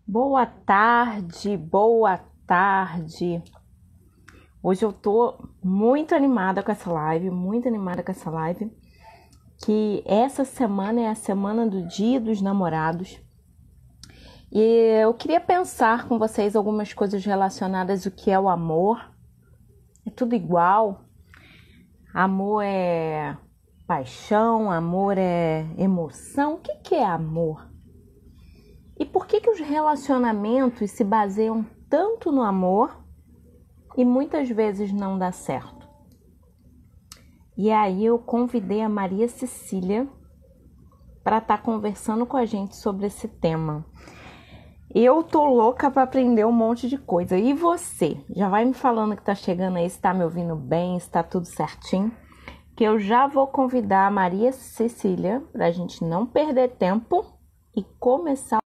Boa tarde, boa tarde. Hoje eu tô muito animada com essa live, que essa semana é a semana do Dia dos Namorados. E eu queria pensar com vocês algumas coisas relacionadas ao que é o amor. É tudo igual. Amor é paixão, amor é emoção. O que é amor? E por que os relacionamentos se baseiam tanto no amor e muitas vezes não dá certo? E aí eu convidei a Maria Cecília para estar conversando com a gente sobre esse tema. Eu tô louca para aprender um monte de coisa. E você? Já vai me falando que tá chegando aí, se tá me ouvindo bem, se tá tudo certinho. Que eu já vou convidar a Maria Cecília para a gente não perder tempo e começar.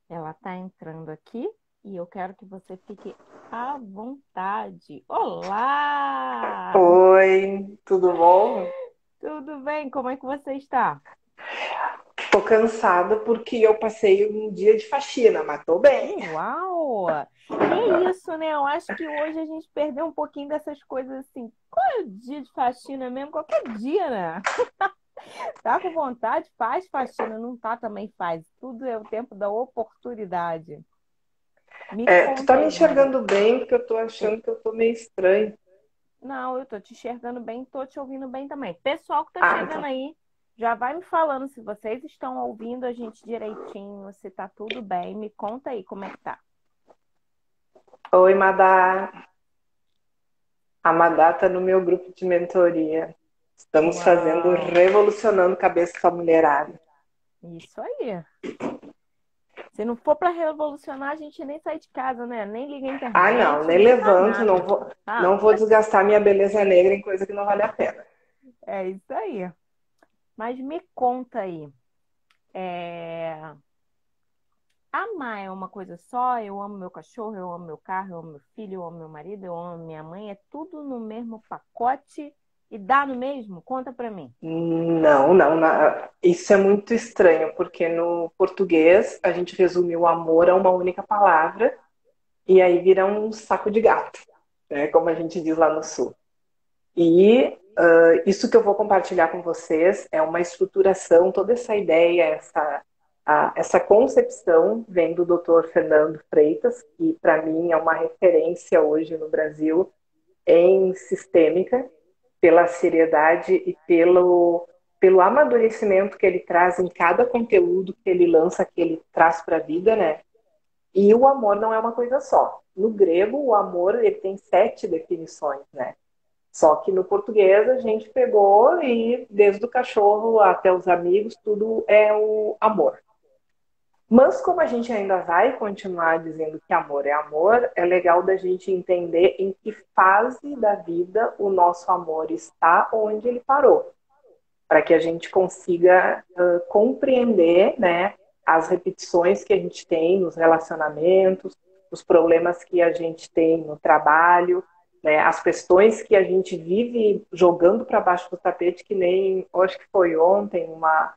Ela tá entrando aqui e eu quero que você fique à vontade. Olá! Oi, tudo bom? Tudo bem? Como é que você está? Tô cansada porque eu passei um dia de faxina, mas tô bem. Uau! E é isso, né? Eu acho que hoje a gente perdeu um pouquinho dessas coisas assim. Qual é o dia de faxina mesmo? Qualquer dia, né? Tá com vontade, faz faxina. Não tá, também faz. Tudo é o tempo da oportunidade. Me Tu tá conta me aí, Maria. enxergando bem porque eu tô Eu- achando que eu tô meio estranho. Não, eu tô te enxergando bem, tô te ouvindo bem também. Pessoal que tá Ah, chegando então. aí, já vai me falando se vocês estão ouvindo a gente direitinho, se tá tudo bem. Me conta aí como é que tá. Oi, Madá. A Madá tá no meu grupo de mentoria. Estamos fazendo Uau! revolucionando cabeça com a mulherada. Isso aí. Se não for para revolucionar, a gente nem sai de casa, né? Nem liga a Ah, não, internet, nem nem faz levanto, nada. Ah, não vou desgastar minha beleza negra em coisa que não vale a pena. é isso aí. Mas me conta aí. É... Amar é uma coisa só? Eu amo meu cachorro, eu amo meu carro, eu amo meu filho, eu amo meu marido, eu amo minha mãe. É tudo no mesmo pacote e dá no mesmo? Conta pra mim. Isso é muito estranho, porque no português a gente resume o amor a uma única palavra e aí vira um saco de gato, né? Como a gente diz lá no sul. E isso que eu vou compartilhar com vocês é uma estruturação, toda essa ideia, essa concepção vem do Dr. Fernando Freitas, que para mim é uma referência hoje no Brasil em sistêmica, pela seriedade e pelo amadurecimento que ele traz em cada conteúdo que ele lança, que ele traz para a vida, né? E o amor não é uma coisa só. No grego, o amor ele tem 7 definições, né? Só que no português a gente pegou e desde o cachorro até os amigos, tudo é o amor. Mas como a gente ainda vai continuar dizendo que amor, é legal da gente entender em que fase da vida o nosso amor está, onde ele parou, para que a gente consiga compreender, né, as repetições que a gente tem nos relacionamentos, os problemas que a gente tem no trabalho, né, as questões que a gente vive jogando para baixo do tapete, que nem, acho que foi ontem, uma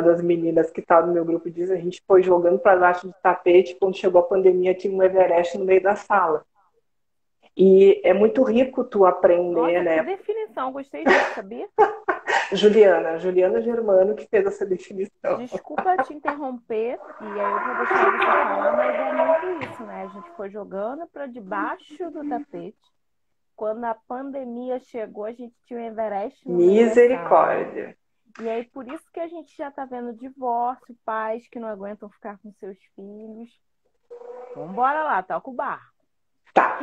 das meninas que está no meu grupo diz, a gente foi jogando para baixo do tapete, quando chegou a pandemia tinha um Everest no meio da sala. E é muito rico tu aprender, Nossa, que né? definição. Gostei disso, sabia? Juliana Germano que fez essa definição. Desculpa te interromper, e aí eu vou deixar você falar, mas é muito isso, né? A gente foi jogando para debaixo do tapete. Quando a pandemia chegou, a gente tinha o Everest no meio da sala. Misericórdia. E aí, por isso que a gente já está vendo divórcio, pais que não aguentam ficar com seus filhos. Vambora lá, toca o bar. Tá.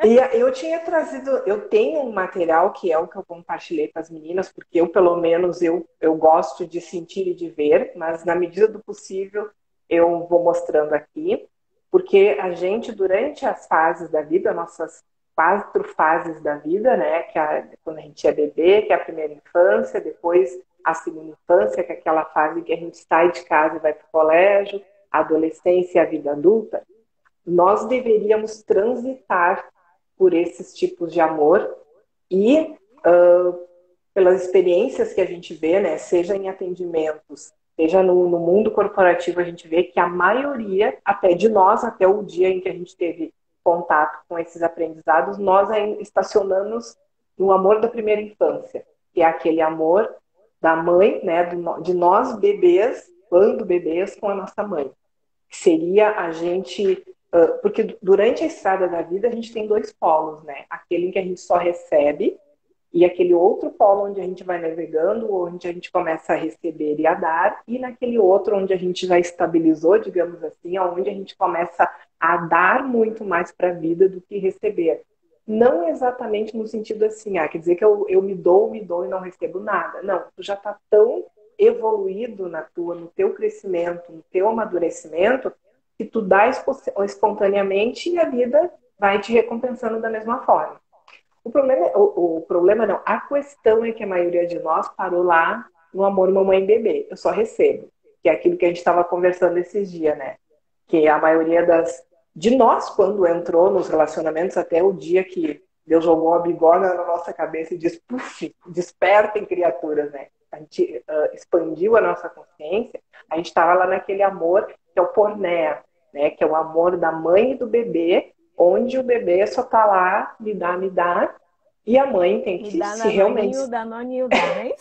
E eu tinha trazido, eu tenho um material que é o que eu compartilhei com as meninas, porque eu, pelo menos, eu gosto de sentir e de ver, mas na medida do possível eu vou mostrando aqui, porque a gente, durante as fases da vida, nossas 4 fases da vida, né, quando a gente é bebê, que é a primeira infância, depois a segunda infância, que é aquela fase que a gente sai de casa e vai para o colégio, a adolescência e a vida adulta, nós deveríamos transitar por esses tipos de amor e pelas experiências que a gente vê, né, seja em atendimentos, seja no mundo corporativo, a gente vê que a maioria, até de nós, até o dia em que a gente teve contato com esses aprendizados, nós ainda estacionamos no amor da primeira infância, que é aquele amor da mãe, né, de nós bebês, quando bebês, com a nossa mãe. Seria a gente... Porque durante a estrada da vida a gente tem dois polos, né? Aquele em que a gente só recebe e aquele outro polo onde a gente vai navegando, onde a gente começa a receber e a dar, e naquele outro onde a gente já estabilizou, digamos assim, onde a gente começa a dar muito mais para a vida do que receber. Não exatamente no sentido assim, quer dizer que eu me dou e não recebo nada. Não, tu já está tão evoluído no teu crescimento, no teu amadurecimento, que tu dá espontaneamente e a vida vai te recompensando da mesma forma. O problema não, a questão é que a maioria de nós parou lá no amor mamãe e bebê. Eu só recebo, que é aquilo que a gente estava conversando esses dias, né? Que a maioria de nós, quando entrou nos relacionamentos, até o dia que Deus jogou uma bigorna na nossa cabeça e disse, puf, despertem criaturas, né? A gente expandiu a nossa consciência, a gente estava lá naquele amor que é o pornéia, né? Que é o amor da mãe e do bebê, onde o bebê só tá lá, me dá, e a mãe tem que se realmente... Danoninho, dá, né?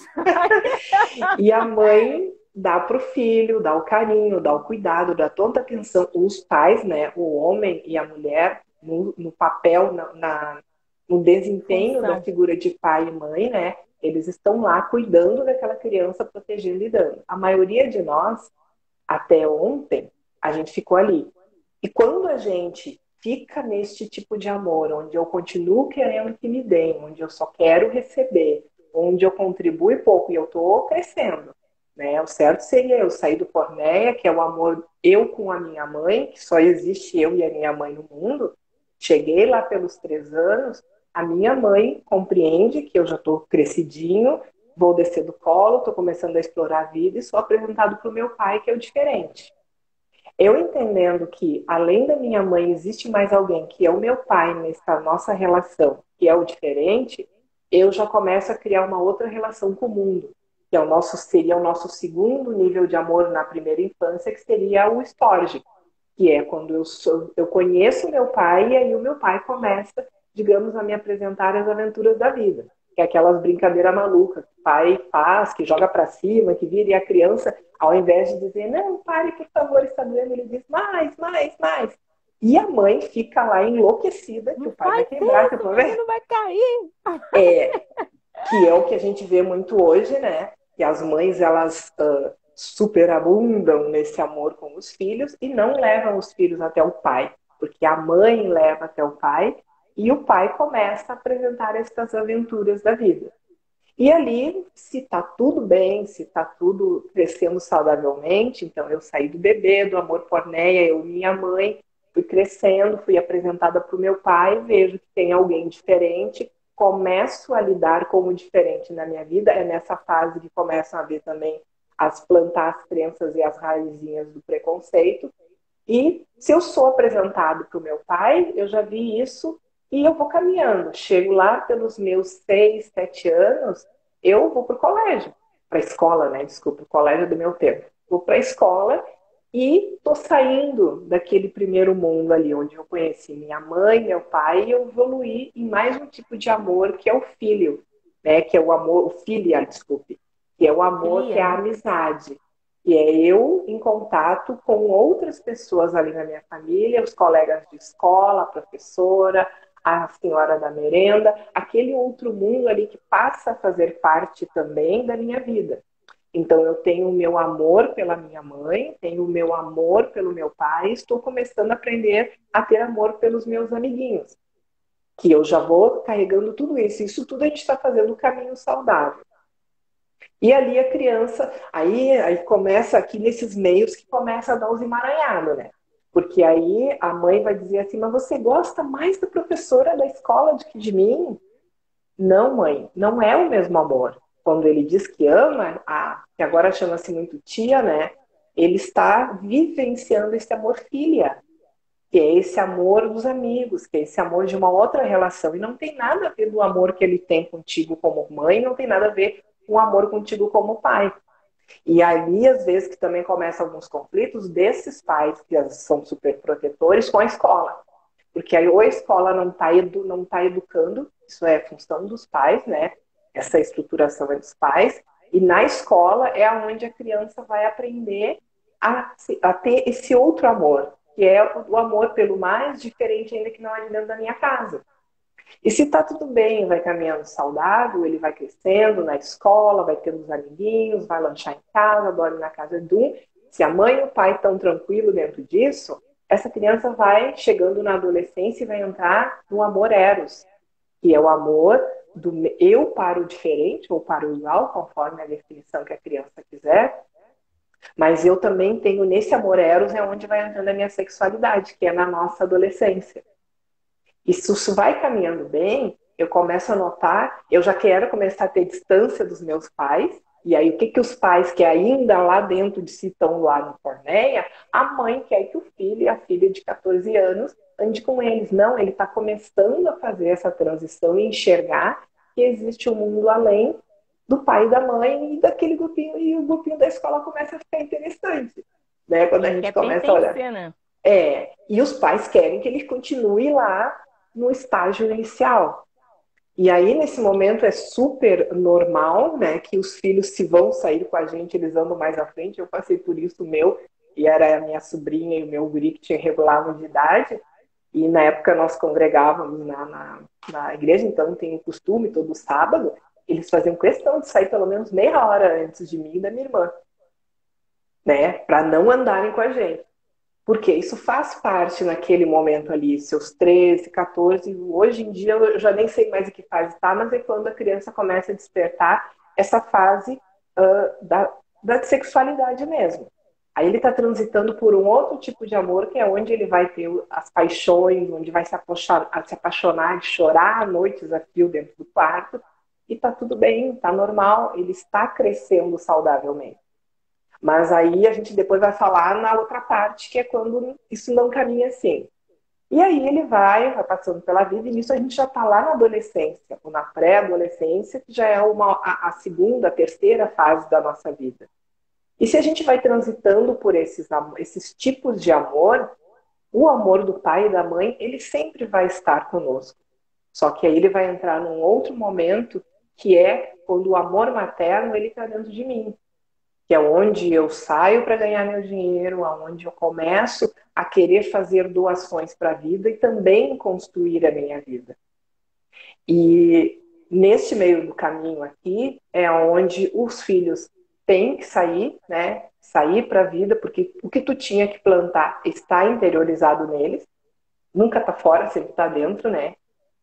E a mãe dá pro filho, dá o carinho, dá o cuidado, dá toda a atenção. Os pais, né, o homem e a mulher, no papel, no desempenho da figura de pai e mãe, né, eles estão lá cuidando daquela criança, protegendo e dando. A maioria de nós, até ontem, a gente ficou ali. E quando a gente fica neste tipo de amor, onde eu continuo querendo que me deem, onde eu só quero receber, onde eu contribuo pouco e eu estou crescendo, né? O certo seria eu sair do pornéia, que é o amor eu com a minha mãe, que só existe eu e a minha mãe no mundo. Cheguei lá pelos 3 anos, a minha mãe compreende que eu já estou crescidinho, vou descer do colo, estou começando a explorar a vida e sou apresentado para o meu pai, que é o diferente. Eu entendendo que, além da minha mãe, existe mais alguém que é o meu pai nessa nossa relação, que é o diferente, eu já começo a criar uma outra relação com o mundo, que seria o nosso segundo nível de amor na primeira infância, que seria o storge, que é quando eu conheço meu pai e aí o meu pai começa, digamos, a me apresentar as aventuras da vida, que é aquelas brincadeiras malucas que o pai faz, que joga para cima, que vira, e a criança, ao invés de dizer, não, pare, por favor, está doendo, ele diz, mais. E a mãe fica lá enlouquecida, que o pai vai quebrar, que o menino vai cair. Que é o que a gente vê muito hoje, né? Que as mães, elas superabundam nesse amor com os filhos e não levam os filhos até o pai, porque a mãe leva até o pai e o pai começa a apresentar essas aventuras da vida. E ali, se está tudo bem, se está tudo crescendo saudavelmente, então eu saí do bebê, do amor pornéia, eu e minha mãe, fui crescendo, fui apresentada para o meu pai, vejo que tem alguém diferente, começo a lidar com o diferente na minha vida, é nessa fase que começam a ver também plantar as crenças e as raizinhas do preconceito. E se eu sou apresentado para o meu pai, eu já vi isso, e eu vou caminhando. Chego lá pelos meus 6, 7 anos, eu vou para o colégio. Para a escola, né? Desculpa, o colégio do meu tempo. Vou para a escola e estou saindo daquele primeiro mundo ali, onde eu conheci minha mãe, meu pai, e eu evoluí em mais um tipo de amor, que é o filho, né? Que é o amor, o filia, desculpe. Que é o amor, que é a amizade. E é eu em contato com outras pessoas ali na minha família, os colegas de escola, a professora, a senhora da merenda, aquele outro mundo ali que passa a fazer parte também da minha vida. Então eu tenho o meu amor pela minha mãe, tenho o meu amor pelo meu pai, estou começando a aprender a ter amor pelos meus amiguinhos, que eu já vou carregando tudo isso. Isso tudo a gente está fazendo um caminho saudável. E ali a criança, aí começa aqui nesses meios que começa a dar os emaranhados, né? Porque aí a mãe vai dizer assim, mas você gosta mais da professora da escola do que de mim? Não, mãe, não é o mesmo amor. Quando ele diz que ama, que agora chama-se muito tia, né? Ele está vivenciando esse amor filha. que é esse amor dos amigos, que é esse amor de uma outra relação. E não tem nada a ver do amor que ele tem contigo como mãe, não tem nada a ver com o amor contigo como pai. E ali, às vezes, que também começam alguns conflitos desses pais que são super protetores com a escola. Porque aí ou a escola não tá educando, isso é função dos pais, né? Essa estruturação é dos pais. E na escola é onde a criança vai aprender a ter esse outro amor, que é o amor pelo mais diferente ainda que não é de dentro da minha casa. E se tá tudo bem, vai caminhando saudável, ele vai crescendo na escola, vai tendo os amiguinhos, vai lanchar em casa, dorme na casa de um. Se a mãe e o pai estão tranquilos dentro disso, essa criança vai chegando na adolescência e vai entrar no amor eros, que é o amor do eu para o diferente ou para o igual, conforme a definição que a criança quiser. Mas eu também tenho nesse amor eros é onde vai entrando a minha sexualidade, que é na nossa adolescência. E se isso vai caminhando bem, eu começo a notar, eu já quero começar a ter distância dos meus pais, e aí o que os pais que ainda lá dentro de si estão lá no porneia, a mãe quer que o filho e a filha de 14 anos ande com eles. Não, ele está começando a fazer essa transição e enxergar que existe um mundo além do pai e da mãe e daquele grupinho, e o grupinho da escola começa a ficar interessante, né? Quando a Ele gente quer começa a olhar. pertencer, né? E os pais querem que ele continue lá no estágio inicial. E aí, nesse momento, é super normal, né, que os filhos, se vão sair com a gente, eles andam mais à frente. Eu passei por isso, o meu, e era a minha sobrinha e o meu guri que tinha regulavam de idade. E na época nós congregávamos na igreja, então tem o costume, todo sábado, eles faziam questão de sair pelo menos meia hora antes de mim e da minha irmã, né, para não andarem com a gente. Porque isso faz parte naquele momento ali, seus 13, 14. Hoje em dia eu já nem sei mais em que fase está, mas é quando a criança começa a despertar essa fase da sexualidade mesmo. Aí ele está transitando por um outro tipo de amor, que é onde ele vai ter as paixões, onde vai se apaixonar, chorar à noite a fio dentro do quarto. E está tudo bem, está normal, ele está crescendo saudavelmente. Mas aí a gente depois vai falar na outra parte, que é quando isso não caminha assim. E aí ele vai passando pela vida, e nisso a gente já está lá na adolescência, ou na pré-adolescência, que já é a segunda, a terceira fase da nossa vida. E se a gente vai transitando por esses tipos de amor, o amor do pai e da mãe, ele sempre vai estar conosco. Só que aí ele vai entrar num outro momento, que é quando o amor materno ele está dentro de mim, que é onde eu saio para ganhar meu dinheiro, onde eu começo a querer fazer doações para a vida e também construir a minha vida. E neste meio do caminho aqui é onde os filhos têm que sair, né? Sair para a vida, porque o que tu tinha que plantar está interiorizado neles, nunca está fora, sempre está dentro, né?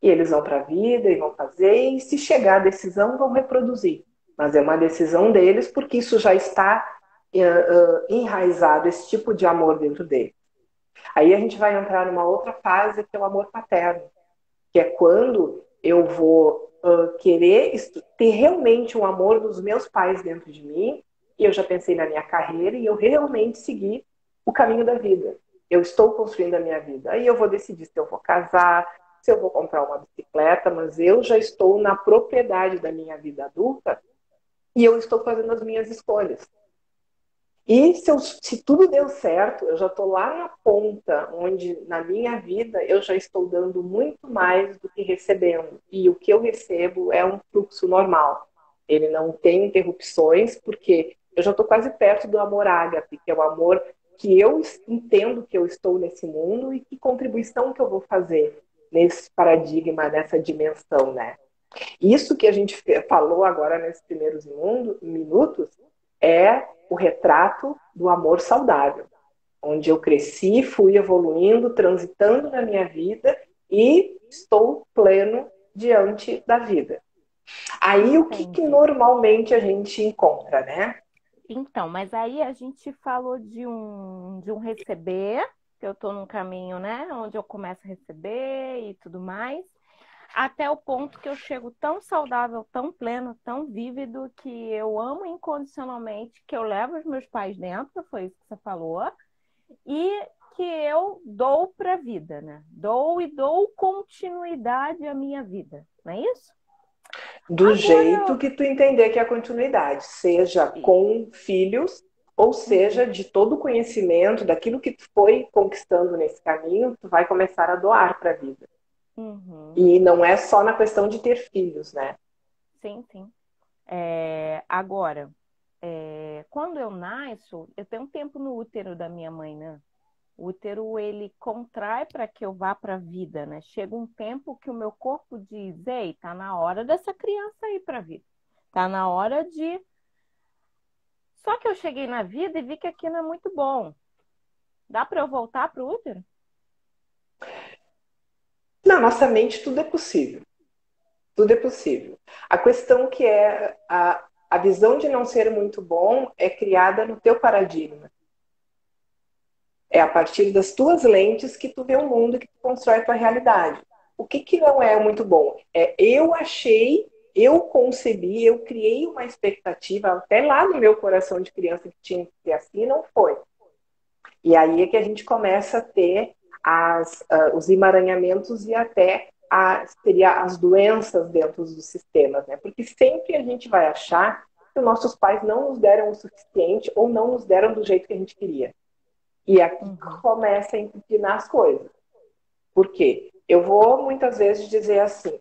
E eles vão para a vida e vão fazer, e se chegar a decisão, vão reproduzir. Mas é uma decisão deles, porque isso já está enraizado, esse tipo de amor dentro deles. Aí a gente vai entrar numa outra fase, que é o amor paterno, que é quando eu vou querer ter realmente um amor dos meus pais dentro de mim, e eu já pensei na minha carreira, e eu realmente seguir o caminho da vida. Eu estou construindo a minha vida. Aí eu vou decidir se eu vou casar, se eu vou comprar uma bicicleta, mas eu já estou na propriedade da minha vida adulta e eu estou fazendo as minhas escolhas. E se tudo deu certo, eu já estou lá na ponta, onde na minha vida eu já estou dando muito mais do que recebendo. E o que eu recebo é um fluxo normal. Ele não tem interrupções, porque eu já estou quase perto do amor ágape, que é o amor que eu entendo que eu estou nesse mundo e que contribuição que eu vou fazer nesse paradigma, nessa dimensão, né? Isso que a gente falou agora nesses primeiros minutos é o retrato do amor saudável, onde eu cresci, fui evoluindo, transitando na minha vida e estou pleno diante da vida. Aí o que normalmente a gente encontra, né? Então, mas aí a gente falou de um receber, que eu estou num caminho, né? Onde eu começo a receber e tudo mais, até o ponto que eu chego tão saudável, tão pleno, tão vívido, que eu amo incondicionalmente, que eu levo os meus pais dentro, foi isso que você falou, e que eu dou para a vida, né? Dou e dou continuidade à minha vida, não é isso? Do jeito que tu entender que é a continuidade, seja com filhos, ou seja, de todo o conhecimento, daquilo que tu foi conquistando nesse caminho, tu vai começar a doar para a vida. E não é só na questão de ter filhos, né? Sim, sim. Agora, quando eu nasço, eu tenho um tempo no útero da minha mãe, né? O útero, ele contrai para que eu vá para a vida, né? Chega um tempo que o meu corpo diz, ei, tá na hora dessa criança ir para a vida. Tá na hora de... Só que eu cheguei na vida e vi que aqui não é muito bom. Dá para eu voltar para o útero? Na nossa mente tudo é possível. Tudo é possível. A questão que é a visão de não ser muito bom é criada no teu paradigma. É a partir das tuas lentes que tu vê o mundo, que tu constrói a tua realidade. O que não é muito bom? Eu achei, eu concebi, eu criei uma expectativa, até lá no meu coração de criança que tinha que ser assim, não foi. E aí é que a gente começa a ter os emaranhamentos e até seria as doenças dentro dos sistemas, né? Porque sempre a gente vai achar que os nossos pais não nos deram o suficiente ou não nos deram do jeito que a gente queria. E aqui começa a implicar as coisas. Por quê? Eu vou muitas vezes dizer assim,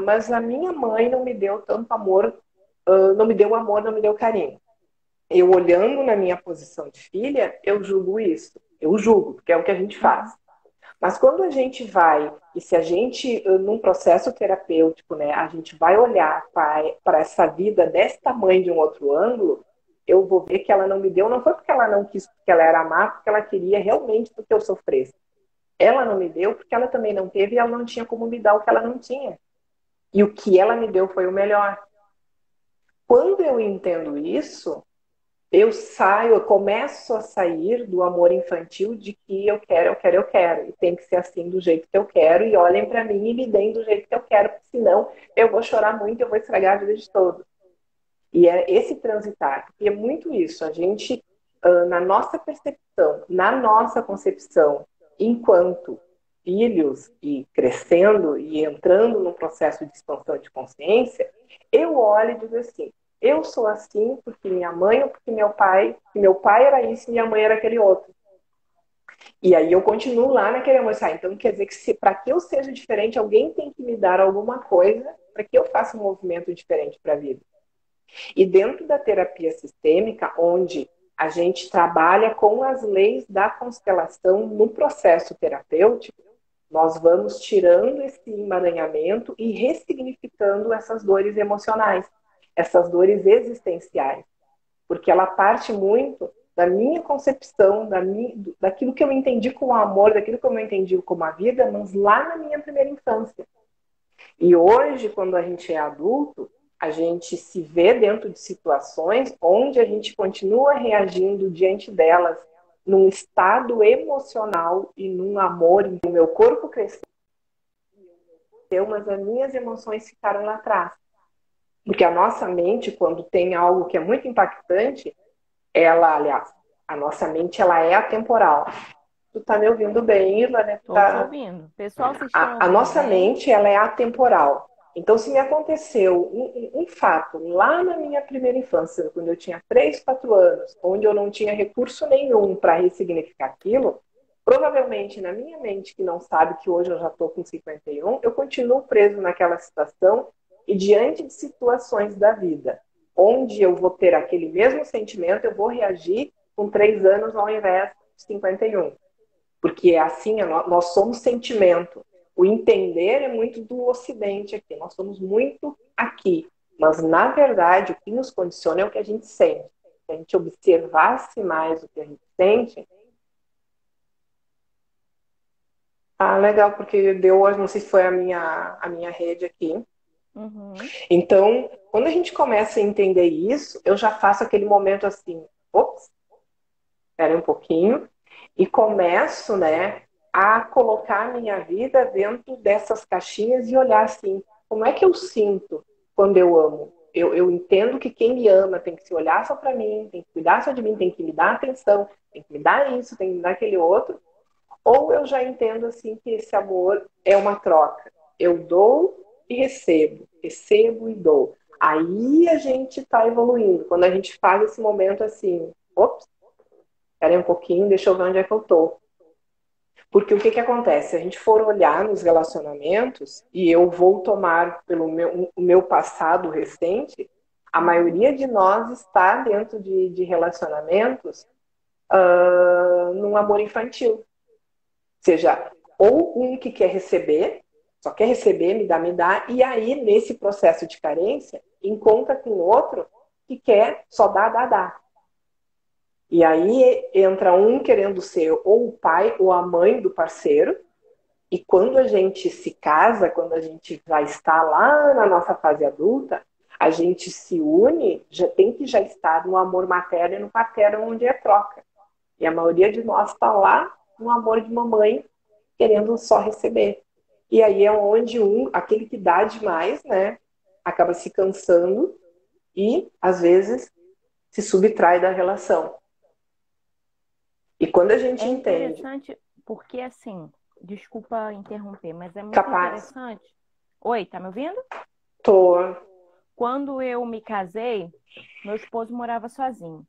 mas a minha mãe não me deu tanto amor, não me deu amor, não me deu carinho. Eu olhando na minha posição de filha, eu julgo isso. Eu julgo, porque é o que a gente faz. Mas quando a gente vai, e se a gente, num processo terapêutico, né, a gente vai olhar para essa vida desse tamanho de um outro ângulo, eu vou ver que ela não me deu, não foi porque ela não quis, porque ela era má, porque ela queria realmente que eu sofresse. Ela não me deu porque ela também não teve e ela não tinha como me dar o que ela não tinha. E o que ela me deu foi o melhor. Quando eu entendo isso, eu saio, eu começo a sair do amor infantil de que eu quero, eu quero, eu quero. E tem que ser assim do jeito que eu quero. E olhem para mim e me deem do jeito que eu quero, porque senão eu vou chorar muito, eu vou estragar a vida de todos. E é esse transitar. E é muito isso. A gente, na nossa percepção, na nossa concepção, enquanto filhos e crescendo e entrando num processo de expansão de consciência, eu olho e digo assim, eu sou assim porque minha mãe ou porque meu pai era isso e minha mãe era aquele outro. E aí eu continuo lá naquele amor. Então quer dizer que para que eu seja diferente, alguém tem que me dar alguma coisa para que eu faça um movimento diferente para a vida. E dentro da terapia sistêmica, onde a gente trabalha com as leis da constelação no processo terapêutico, nós vamos tirando esse emaranhamento e ressignificando essas dores emocionais, essas dores existenciais. Porque ela parte muito da minha concepção, daquilo que eu entendi como amor, daquilo que eu entendi como a vida, mas lá na minha primeira infância. E hoje, quando a gente é adulto, a gente se vê dentro de situações onde a gente continua reagindo diante delas num estado emocional e num amor. O meu corpo cresceu, mas as minhas emoções ficaram lá atrás. Porque a nossa mente, quando tem algo que é muito impactante, aliás, a nossa mente, ela é atemporal. Tu tá me ouvindo bem, Irla, né? Tô te ouvindo. Pessoal, vocês estão ouvindo a nossa bem? mente, ela é atemporal. Então, se me aconteceu um fato lá na minha primeira infância, quando eu tinha 3, 4 anos, onde eu não tinha recurso nenhum para ressignificar aquilo, provavelmente na minha mente, que não sabe que hoje eu já estou com 51, eu continuo preso naquela situação e diante de situações da vida, onde eu vou ter aquele mesmo sentimento, eu vou reagir com 3 anos ao invés de 51. Porque é assim, nós somos sentimento. O entender é muito do Ocidente aqui. Nós somos muito aqui. Mas, na verdade, o que nos condiciona é o que a gente sente. Se a gente observasse mais o que a gente sente... legal, porque deu, não sei se foi a minha rede aqui. Então, quando a gente começa a entender isso, eu já faço aquele momento assim, ops, espera um pouquinho, e começo, né, a colocar a minha vida dentro dessas caixinhas e olhar assim, como é que eu sinto quando eu amo? Eu entendo que quem me ama tem que se olhar só para mim, tem que cuidar só de mim, tem que me dar atenção, tem que me dar isso, tem que me dar aquele outro. ou eu já entendo assim que esse amor é uma troca. Eu dou e recebo, recebo e dou. Aí a gente está evoluindo. Quando a gente faz esse momento assim, ops, espera aí um pouquinho, deixa eu ver onde é que eu tô. Porque o que que acontece? Se a gente for olhar nos relacionamentos, e eu vou tomar pelo o meu passado recente, a maioria de nós está dentro de relacionamentos num amor infantil. Seja, ou um que quer receber, só quer receber, me dá, e aí, nesse processo de carência, encontra com outro que quer só dar, dar, dar. E aí entra um querendo ser ou o pai ou a mãe do parceiro, e quando a gente se casa, quando a gente já está lá na nossa fase adulta, a gente se une, já tem que já estar no amor materno e no paterno, onde é troca. E a maioria de nós está lá no amor de mamãe, querendo só receber. E aí é onde aquele que dá demais, né, acaba se cansando e, às vezes, se subtrai da relação. E quando a gente entende... É interessante porque, assim, desculpa interromper, mas é muito Capaz. interessante. Oi, tá me ouvindo? Tô. Quando eu me casei, meu esposo morava sozinho.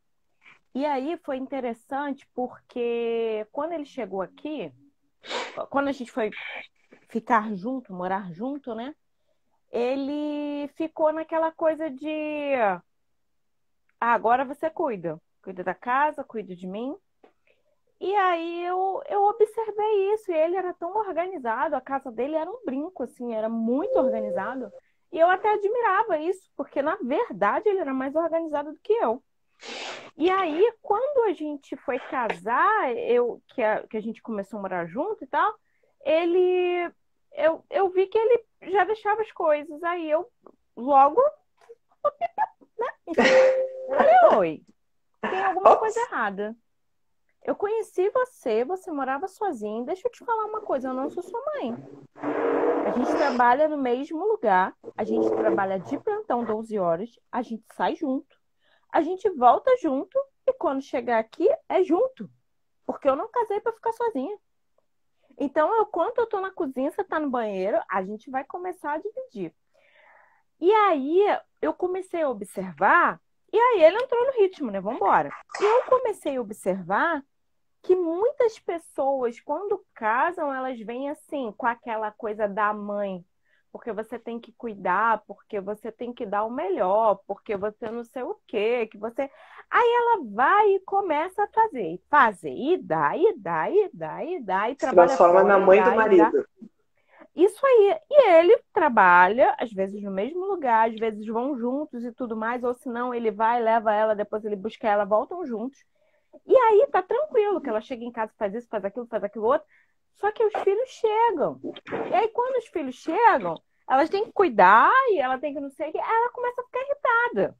E aí foi interessante porque quando ele chegou aqui, quando a gente foi ficar junto, morar junto, né? Ele ficou naquela coisa de agora você cuida da casa, cuida de mim. E aí eu observei isso, e ele era tão organizado, a casa dele era um brinco, assim, era muito organizado. E eu até admirava isso, porque na verdade ele era mais organizado do que eu. E aí, quando a gente foi casar, que a gente começou a morar junto e tal, eu vi que ele já deixava as coisas. Aí eu logo, falei, oi, tem alguma coisa Ops. errada. Eu conheci você morava sozinho. Deixa eu te falar uma coisa, eu não sou sua mãe. A gente trabalha no mesmo lugar, a gente trabalha de plantão 12 horas, a gente sai junto, a gente volta junto e quando chegar aqui é junto. Porque eu não casei para ficar sozinha. Então, quando eu tô na cozinha, você tá no banheiro, a gente vai começar a dividir. E aí, eu comecei a observar, e aí ele entrou no ritmo, né? Vambora. E eu comecei a observar que muitas pessoas, quando casam, elas vêm assim, com aquela coisa da mãe. Porque você tem que cuidar, porque você tem que dar o melhor, porque você não sei o quê, que você... Aí ela vai e começa a fazer, e dá, e dá, e dá, e dá, e Se trabalha transforma fora, na e mãe do dá, e dá. marido. Isso aí. E ele trabalha, às vezes no mesmo lugar, às vezes vão juntos e tudo mais, ou se não, ele vai, leva ela, depois ele busca ela, voltam juntos. E aí tá tranquilo, que ela chega em casa, faz isso, faz aquilo outro. Só que os filhos chegam. E aí, quando os filhos chegam, elas têm que cuidar e ela tem que não sei o que, ela começa a ficar irritada.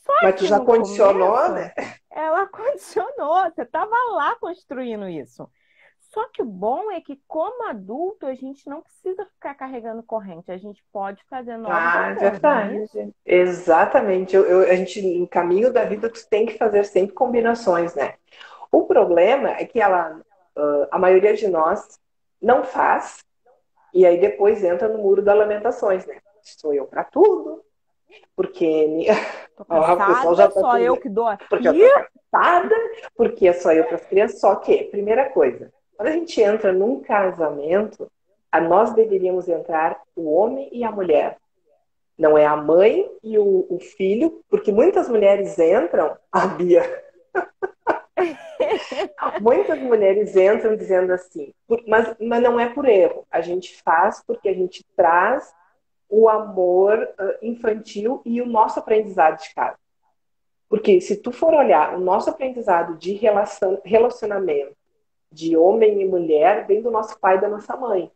Só Mas tu que já no condicionou, começo, né? ela condicionou, você estava lá construindo isso. Só que o bom é que, como adulto, a gente não precisa ficar carregando corrente, a gente pode fazer novos Ah, é acordos, não é verdade. isso? Exatamente. A gente, no caminho da vida, tu tem que fazer sempre combinações, né? O problema é que a maioria de nós não faz, e aí depois entra no muro das lamentações, né? Sou eu para tudo, porque Tô ó, o pessoal já cansada, tá só eu tudo. que dou Porque eu aqui. tô cansada, porque é só eu para as crianças. Só que, primeira coisa, quando a gente entra num casamento, nós deveríamos entrar o homem e a mulher. Não é a mãe e o filho, porque muitas mulheres entram, a Bia, muitas mulheres entram dizendo assim, mas não é por erro. A gente faz porque a gente traz o amor infantil e o nosso aprendizado de casa. Porque se tu for olhar o nosso aprendizado de relacionamento de homem e mulher, vem do nosso pai e da nossa mãe.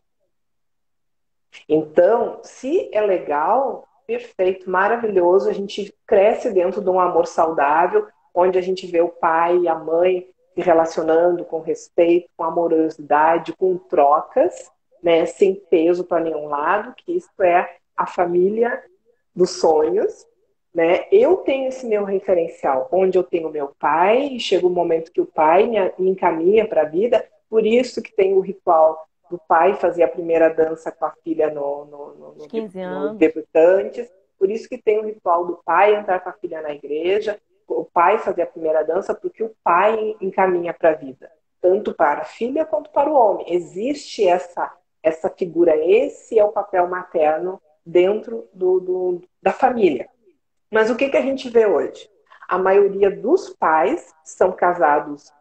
Então, se é legal, perfeito, maravilhoso, a gente cresce dentro de um amor saudável, onde a gente vê o pai e a mãe se relacionando com respeito, com amorosidade, com trocas, né, sem peso para nenhum lado, que isso é a família dos sonhos, né? Eu tenho esse meu referencial, onde eu tenho meu pai, e chega um momento que o pai me encaminha para a vida, Por isso que tem o ritual do pai fazer a primeira dança com a filha Os 15 no anos. debutantes. Por isso que tem o ritual do pai entrar com a filha na igreja, o pai fazer a primeira dança, porque o pai encaminha para a vida, tanto para a filha quanto para o homem. Existe essa figura, esse é o papel materno dentro da família. Mas o que a gente vê hoje? A maioria dos pais são casados,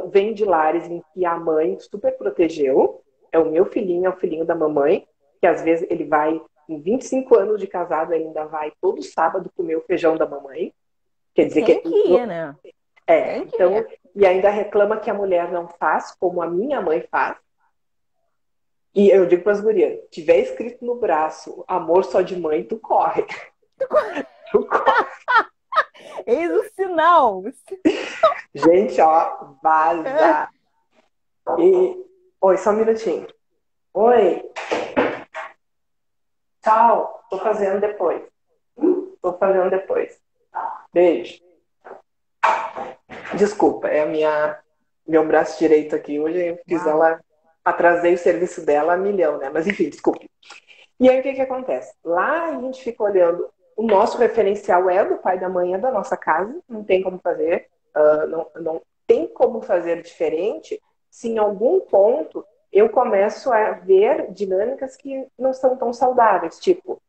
vêm de lares em que a mãe super protegeu. É o meu filhinho, é o filhinho da mamãe, que às vezes ele vai, em 25 anos de casado, ele ainda vai todo sábado comer o feijão da mamãe. Quer dizer Tem que... que ir, né? Tem que Então, ir. e ainda reclama que a mulher não faz, como a minha mãe faz. E eu digo para as gurias, tiver escrito no braço, amor só de mãe, tu corre. Tu corre. Eis o sinal. Gente, ó, vaza. Oi, só um minutinho. Oi. Tchau. Tô fazendo depois. Tô fazendo depois. Beijo. Desculpa, é meu braço direito aqui. Hoje eu fiz ela, atrasei o serviço dela a milhão, né? Mas enfim, desculpe. E aí o que acontece? Lá a gente fica olhando, o nosso referencial é do pai e da mãe, é da nossa casa, não tem como fazer, não tem como fazer diferente se em algum ponto eu começo a ver dinâmicas que não são tão saudáveis. Tipo,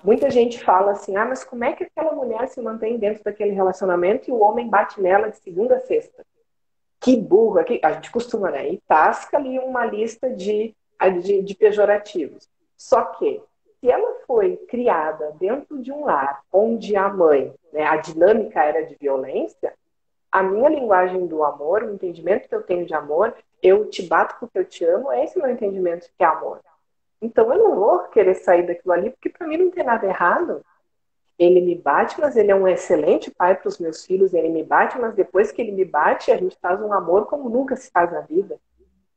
muita gente fala assim, mas como é que aquela mulher se mantém dentro daquele relacionamento e o homem bate nela de segunda a sexta? Que burra, a gente costuma, né? E tasca ali uma lista de pejorativos. Só que, se ela foi criada dentro de um lar onde a mãe, né, a dinâmica era de violência, a minha linguagem do amor, o entendimento que eu tenho de amor, eu te bato porque eu te amo, é esse o meu entendimento que é amor. Então eu não vou querer sair daquilo ali, porque para mim não tem nada errado. Ele me bate, mas ele é um excelente pai para os meus filhos. Ele me bate, mas depois que ele me bate, a gente faz um amor como nunca se faz na vida.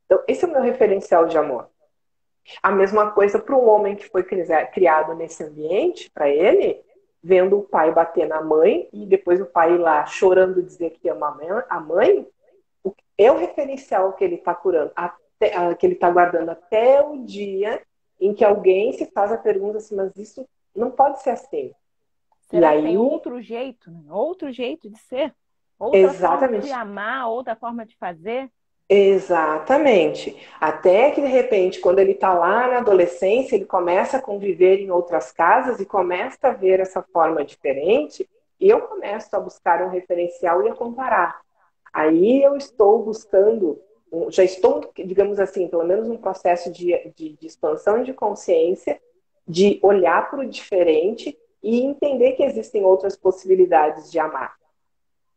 Então, esse é o meu referencial de amor. A mesma coisa para um homem que foi criado nesse ambiente, para ele, vendo o pai bater na mãe e depois o pai ir lá chorando dizer que ama a mãe, é o referencial que ele está curando, que ele está guardando até o dia em que alguém se faz a pergunta assim, mas isso não pode ser assim. Será e que tem aí, outro jeito, né? Outro jeito de ser? Outra forma de exatamente. amar, outra forma de fazer? Exatamente. Até que, de repente, quando ele está lá na adolescência, ele começa a conviver em outras casas e começa a ver essa forma diferente, e eu começo a buscar um referencial e a comparar. Aí eu estou buscando, já estou, digamos assim, pelo menos um processo de expansão de consciência, de olhar para o diferente e entender que existem outras possibilidades de amar.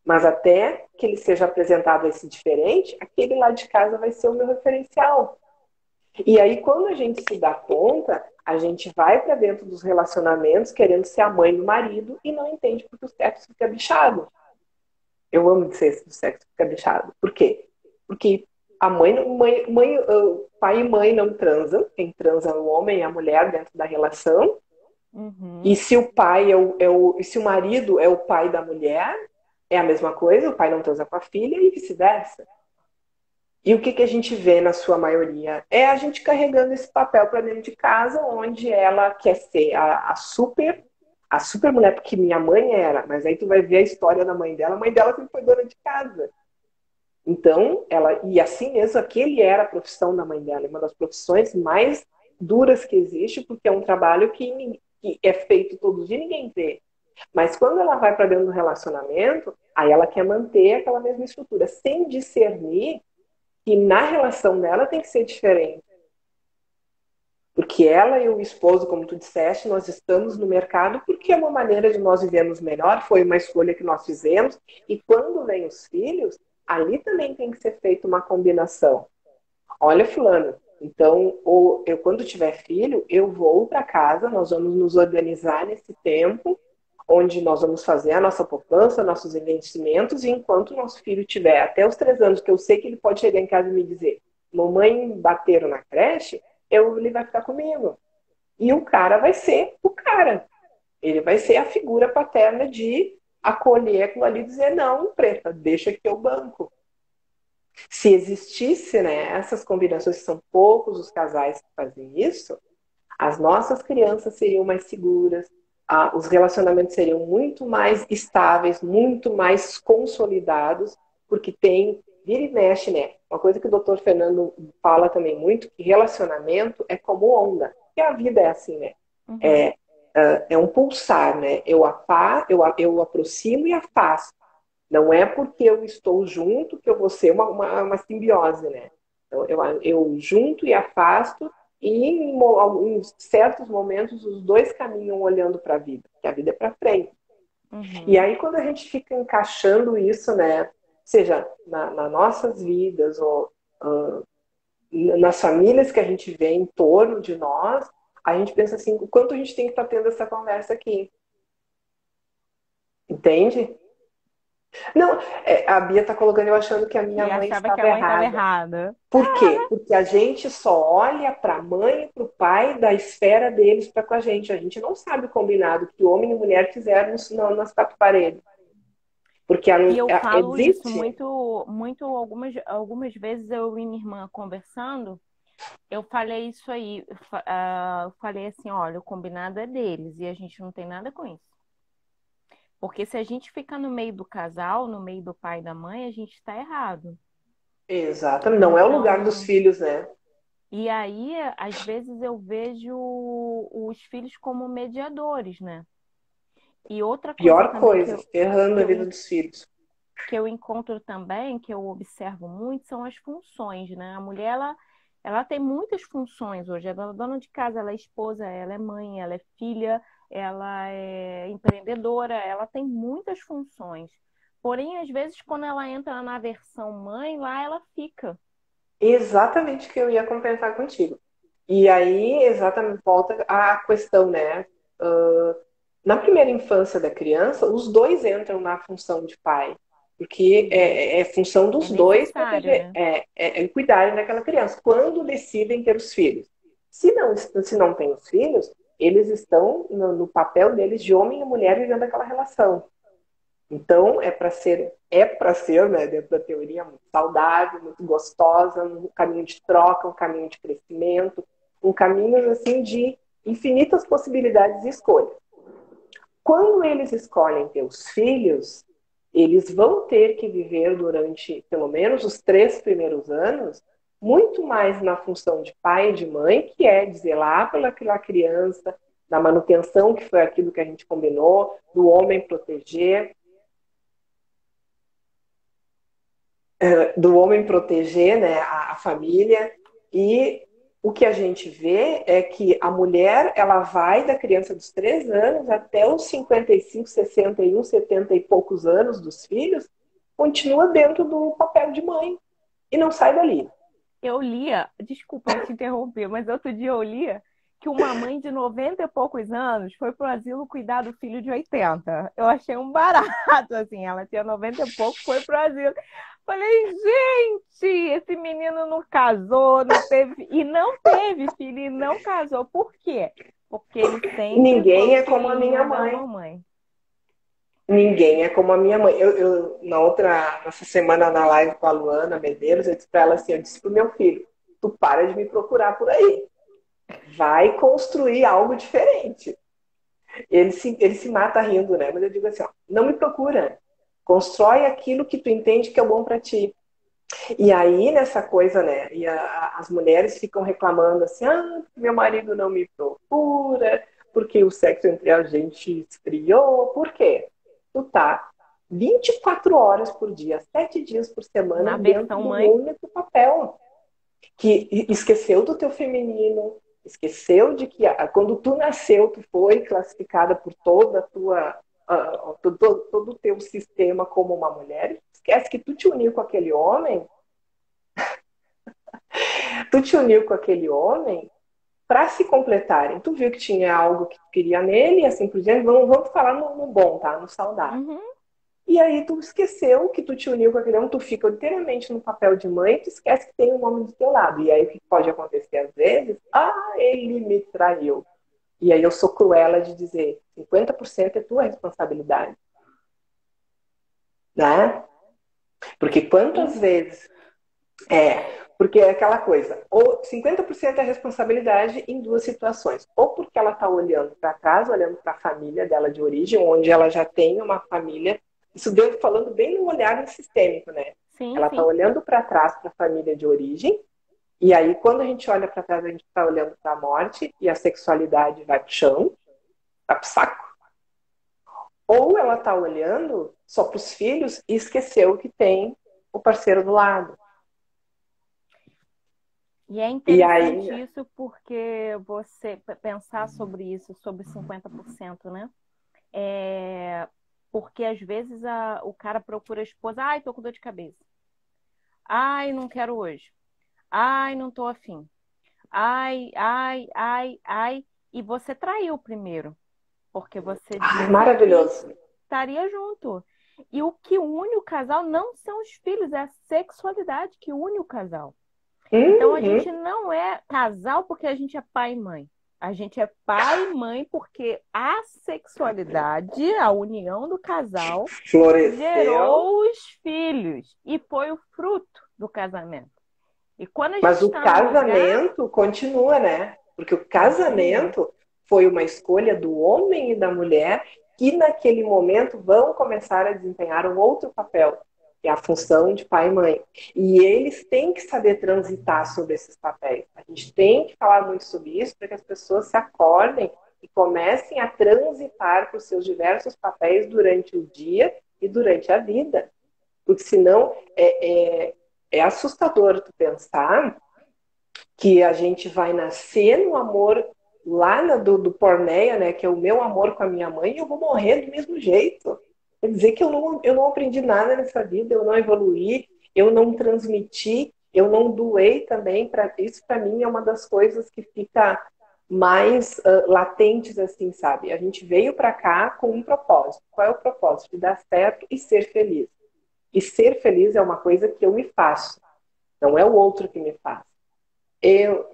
Mas até que ele seja apresentado esse diferente, aquele lá de casa vai ser o meu referencial. E aí, quando a gente se dá conta, a gente vai para dentro dos relacionamentos querendo ser a mãe do marido e não entende porque o sexo fica bichado. Eu amo dizer que o sexo fica bichado. Por quê? Porque a pai e mãe não transam. Quem transa é o homem e a mulher dentro da relação. Uhum. E se o pai se o marido é o pai da mulher, é a mesma coisa, o pai não transa com a filha e vice-versa. E o que a gente vê na sua maioria? É a gente carregando esse papel para dentro de casa, onde ela quer ser a super mulher, porque minha mãe era, mas aí tu vai ver a história da mãe dela, a mãe dela sempre foi dona de casa. Então, e assim mesmo, aquele era a profissão da mãe dela, uma das profissões mais duras que existe, porque é um trabalho que é feito todo dia e ninguém vê. Mas quando ela vai para dentro do relacionamento, aí ela quer manter aquela mesma estrutura, sem discernir que na relação dela tem que ser diferente. Porque ela e o esposo, como tu disseste, nós estamos no mercado porque é uma maneira de nós vivermos melhor, foi uma escolha que nós fizemos. E quando vem os filhos, ali também tem que ser feita uma combinação. Olha, fulano, então, eu quando tiver filho, eu vou para casa, nós vamos nos organizar nesse tempo, onde nós vamos fazer a nossa poupança, nossos investimentos, e enquanto o nosso filho tiver até os 3 anos, que eu sei que ele pode chegar em casa e me dizer, mamãe bateram na creche, ele vai ficar comigo. E o cara vai ser o cara. Ele vai ser a figura paterna de acolher aquilo ali e dizer, não, preta, deixa que eu banco. Se existisse, né, essas combinações, que são poucos os casais que fazem isso, as nossas crianças seriam mais seguras, os relacionamentos seriam muito mais estáveis, muito mais consolidados, porque tem, vira e mexe, né? Uma coisa que o doutor Fernando fala também muito, que relacionamento é como onda, que a vida é assim, né? Uhum. É, é um pulsar, né? Eu aproximo e afasto. Não é porque eu estou junto que eu vou ser uma simbiose, né? Então, eu junto e afasto, e em certos momentos os dois caminham olhando para a vida, porque a vida é para frente. E Uhum. aí, quando a gente fica encaixando isso, né? Seja nas nossas vidas, ou nas famílias que a gente vê em torno de nós, a gente pensa assim, o quanto a gente tem que estar tendo essa conversa aqui. Entende? Não, a Bia está colocando eu achando que a minha Que mãe achava que a estava mãe estava errada. errada. Por quê? Porque a gente só olha para a mãe e para o pai da esfera deles para com a gente. A gente não sabe o combinado que homem e mulher fizeram nas quatro paredes. Porque E eu falo isso existe. muito, muito algumas vezes eu e minha irmã conversando, eu falei isso aí, eu falei assim, olha, o combinado é deles e a gente não tem nada com isso. Porque se a gente fica no meio do casal, no meio do pai e da mãe, a gente está errado. Exatamente. Não é o lugar dos Então, filhos, né? e aí, às vezes eu vejo os filhos como mediadores, né? E outra coisa Pior também coisa, ferrando que a eu vida dos filhos. que eu encontro também, que eu observo muito, são as funções, né? A mulher, ela tem muitas funções hoje. Ela é dona de casa, ela é esposa, ela é mãe, ela é filha, ela é empreendedora, ela tem muitas funções. Porém, às vezes, quando ela entra na versão mãe, lá ela fica. Exatamente o que eu ia comentar contigo. E aí, exatamente, volta à questão, né? Na primeira infância da criança, os dois entram na função de pai, porque Sim, é função é dos dois necessário, proteger, né? cuidarem daquela criança, quando decidem ter os filhos. Se não têm os filhos, eles estão no papel deles de homem e mulher vivendo aquela relação. Então, é para ser, né, dentro da teoria, muito saudável, muito gostosa, um caminho de troca, um caminho de crescimento, um caminho assim de infinitas possibilidades e escolhas. Quando eles escolhem ter os filhos, eles vão ter que viver durante pelo menos os 3 primeiros anos muito mais na função de pai e de mãe, que é de zelar pelaquela criança, da manutenção, que foi aquilo que a gente combinou, do homem proteger, né, a família. E o que a gente vê é que a mulher, ela vai da criança dos 3 anos até os 55, 61, 70 e poucos anos dos filhos, continua dentro do papel de mãe e não sai dali. Eu lia, desculpa te interromper, mas outro dia eu lia que uma mãe de 90 e poucos anos foi pro asilo cuidar do filho de 80. Eu achei um barato, assim, ela tinha 90 e pouco, foi pro asilo. Falei, gente, esse menino não casou, não teve, e não teve filho, e não casou. Por quê? Porque ele sempre foi Ninguém o é como a minha filhinho da mãe. mamãe. Ninguém é como a minha mãe. Nessa semana na live com a Luana Medeiros, eu disse para ela assim, eu disse pro meu filho, tu para de me procurar por aí. Vai construir algo diferente. Ele se mata rindo, né? Mas eu digo assim, ó, não me procura. Constrói aquilo que tu entende que é bom para ti. E aí, nessa coisa, né? As mulheres ficam reclamando assim, meu marido não me procura, porque o sexo entre a gente esfriou. Por quê? Tu tá 24 horas por dia, 7 dias por semana, Na dentro versão do mãe, único papel que esqueceu do teu feminino, esqueceu de que quando tu nasceu, tu foi classificada por toda a tua todo o teu sistema como uma mulher. Esquece que tu te uniu com aquele homem para se completarem. Tu viu que tinha algo que tu queria nele, e assim por diante. Vamos falar no bom, tá? No saudável. uhum. E aí tu esqueceu que tu te uniu com aquele homem, tu fica literalmente no papel de mãe, e tu esquece que tem um homem do teu lado. E aí o que pode acontecer às vezes? Ele me traiu. E aí eu sou cruela de dizer, 50% é tua responsabilidade, né? Porque quantas vezes? Porque é aquela coisa, ou 50% é responsabilidade em duas situações. Ou porque ela está olhando para trás, olhando para a família dela de origem, onde ela já tem uma família, isso deu falando bem no olhar sistêmico, né? Sim, Ela está sim. olhando para trás para a família de origem, e aí quando a gente olha para trás, a gente está olhando para a morte, e a sexualidade vai para o chão, vai para o saco. Ou ela está olhando só para os filhos e esqueceu que tem o parceiro do lado. E é E aí, interessante isso porque você pensar sobre isso, sobre 50%, né? É, porque às vezes o cara procura a esposa, ai, tô com dor de cabeça. Ai, não quero hoje. Ai, não tô afim. Ai, ai, ai, ai. E você traiu primeiro, porque você disse que maravilhoso. estaria junto. E o que une o casal não são os filhos, é a sexualidade que une o casal. Então a Uhum. gente não é casal porque a gente é pai e mãe. A gente é pai e mãe porque a sexualidade, a união do casal, Floresceu, gerou os filhos e foi o fruto do casamento. E quando a gente mas o está no lugar, casamento continua, né? Porque o continua. casamento foi uma escolha do homem e da mulher que naquele momento vão começar a desempenhar um outro papel, que é a função de pai e mãe. E eles têm que saber transitar sobre esses papéis. A gente tem que falar muito sobre isso para que as pessoas se acordem e comecem a transitar por seus diversos papéis durante o dia e durante a vida. Porque senão é assustador tu pensar que a gente vai nascer no amor lá do porneia, né, que é o meu amor com a minha mãe, e eu vou morrer do mesmo jeito. Quer dizer que eu não aprendi nada nessa vida, eu não evoluí, eu não transmiti, eu não doei também. Isso para mim é uma das coisas que fica mais latentes, assim, sabe? A gente veio para cá com um propósito. Qual é o propósito? De dar certo e ser feliz. E ser feliz é uma coisa que eu me faço, não é o outro que me faz. Eu,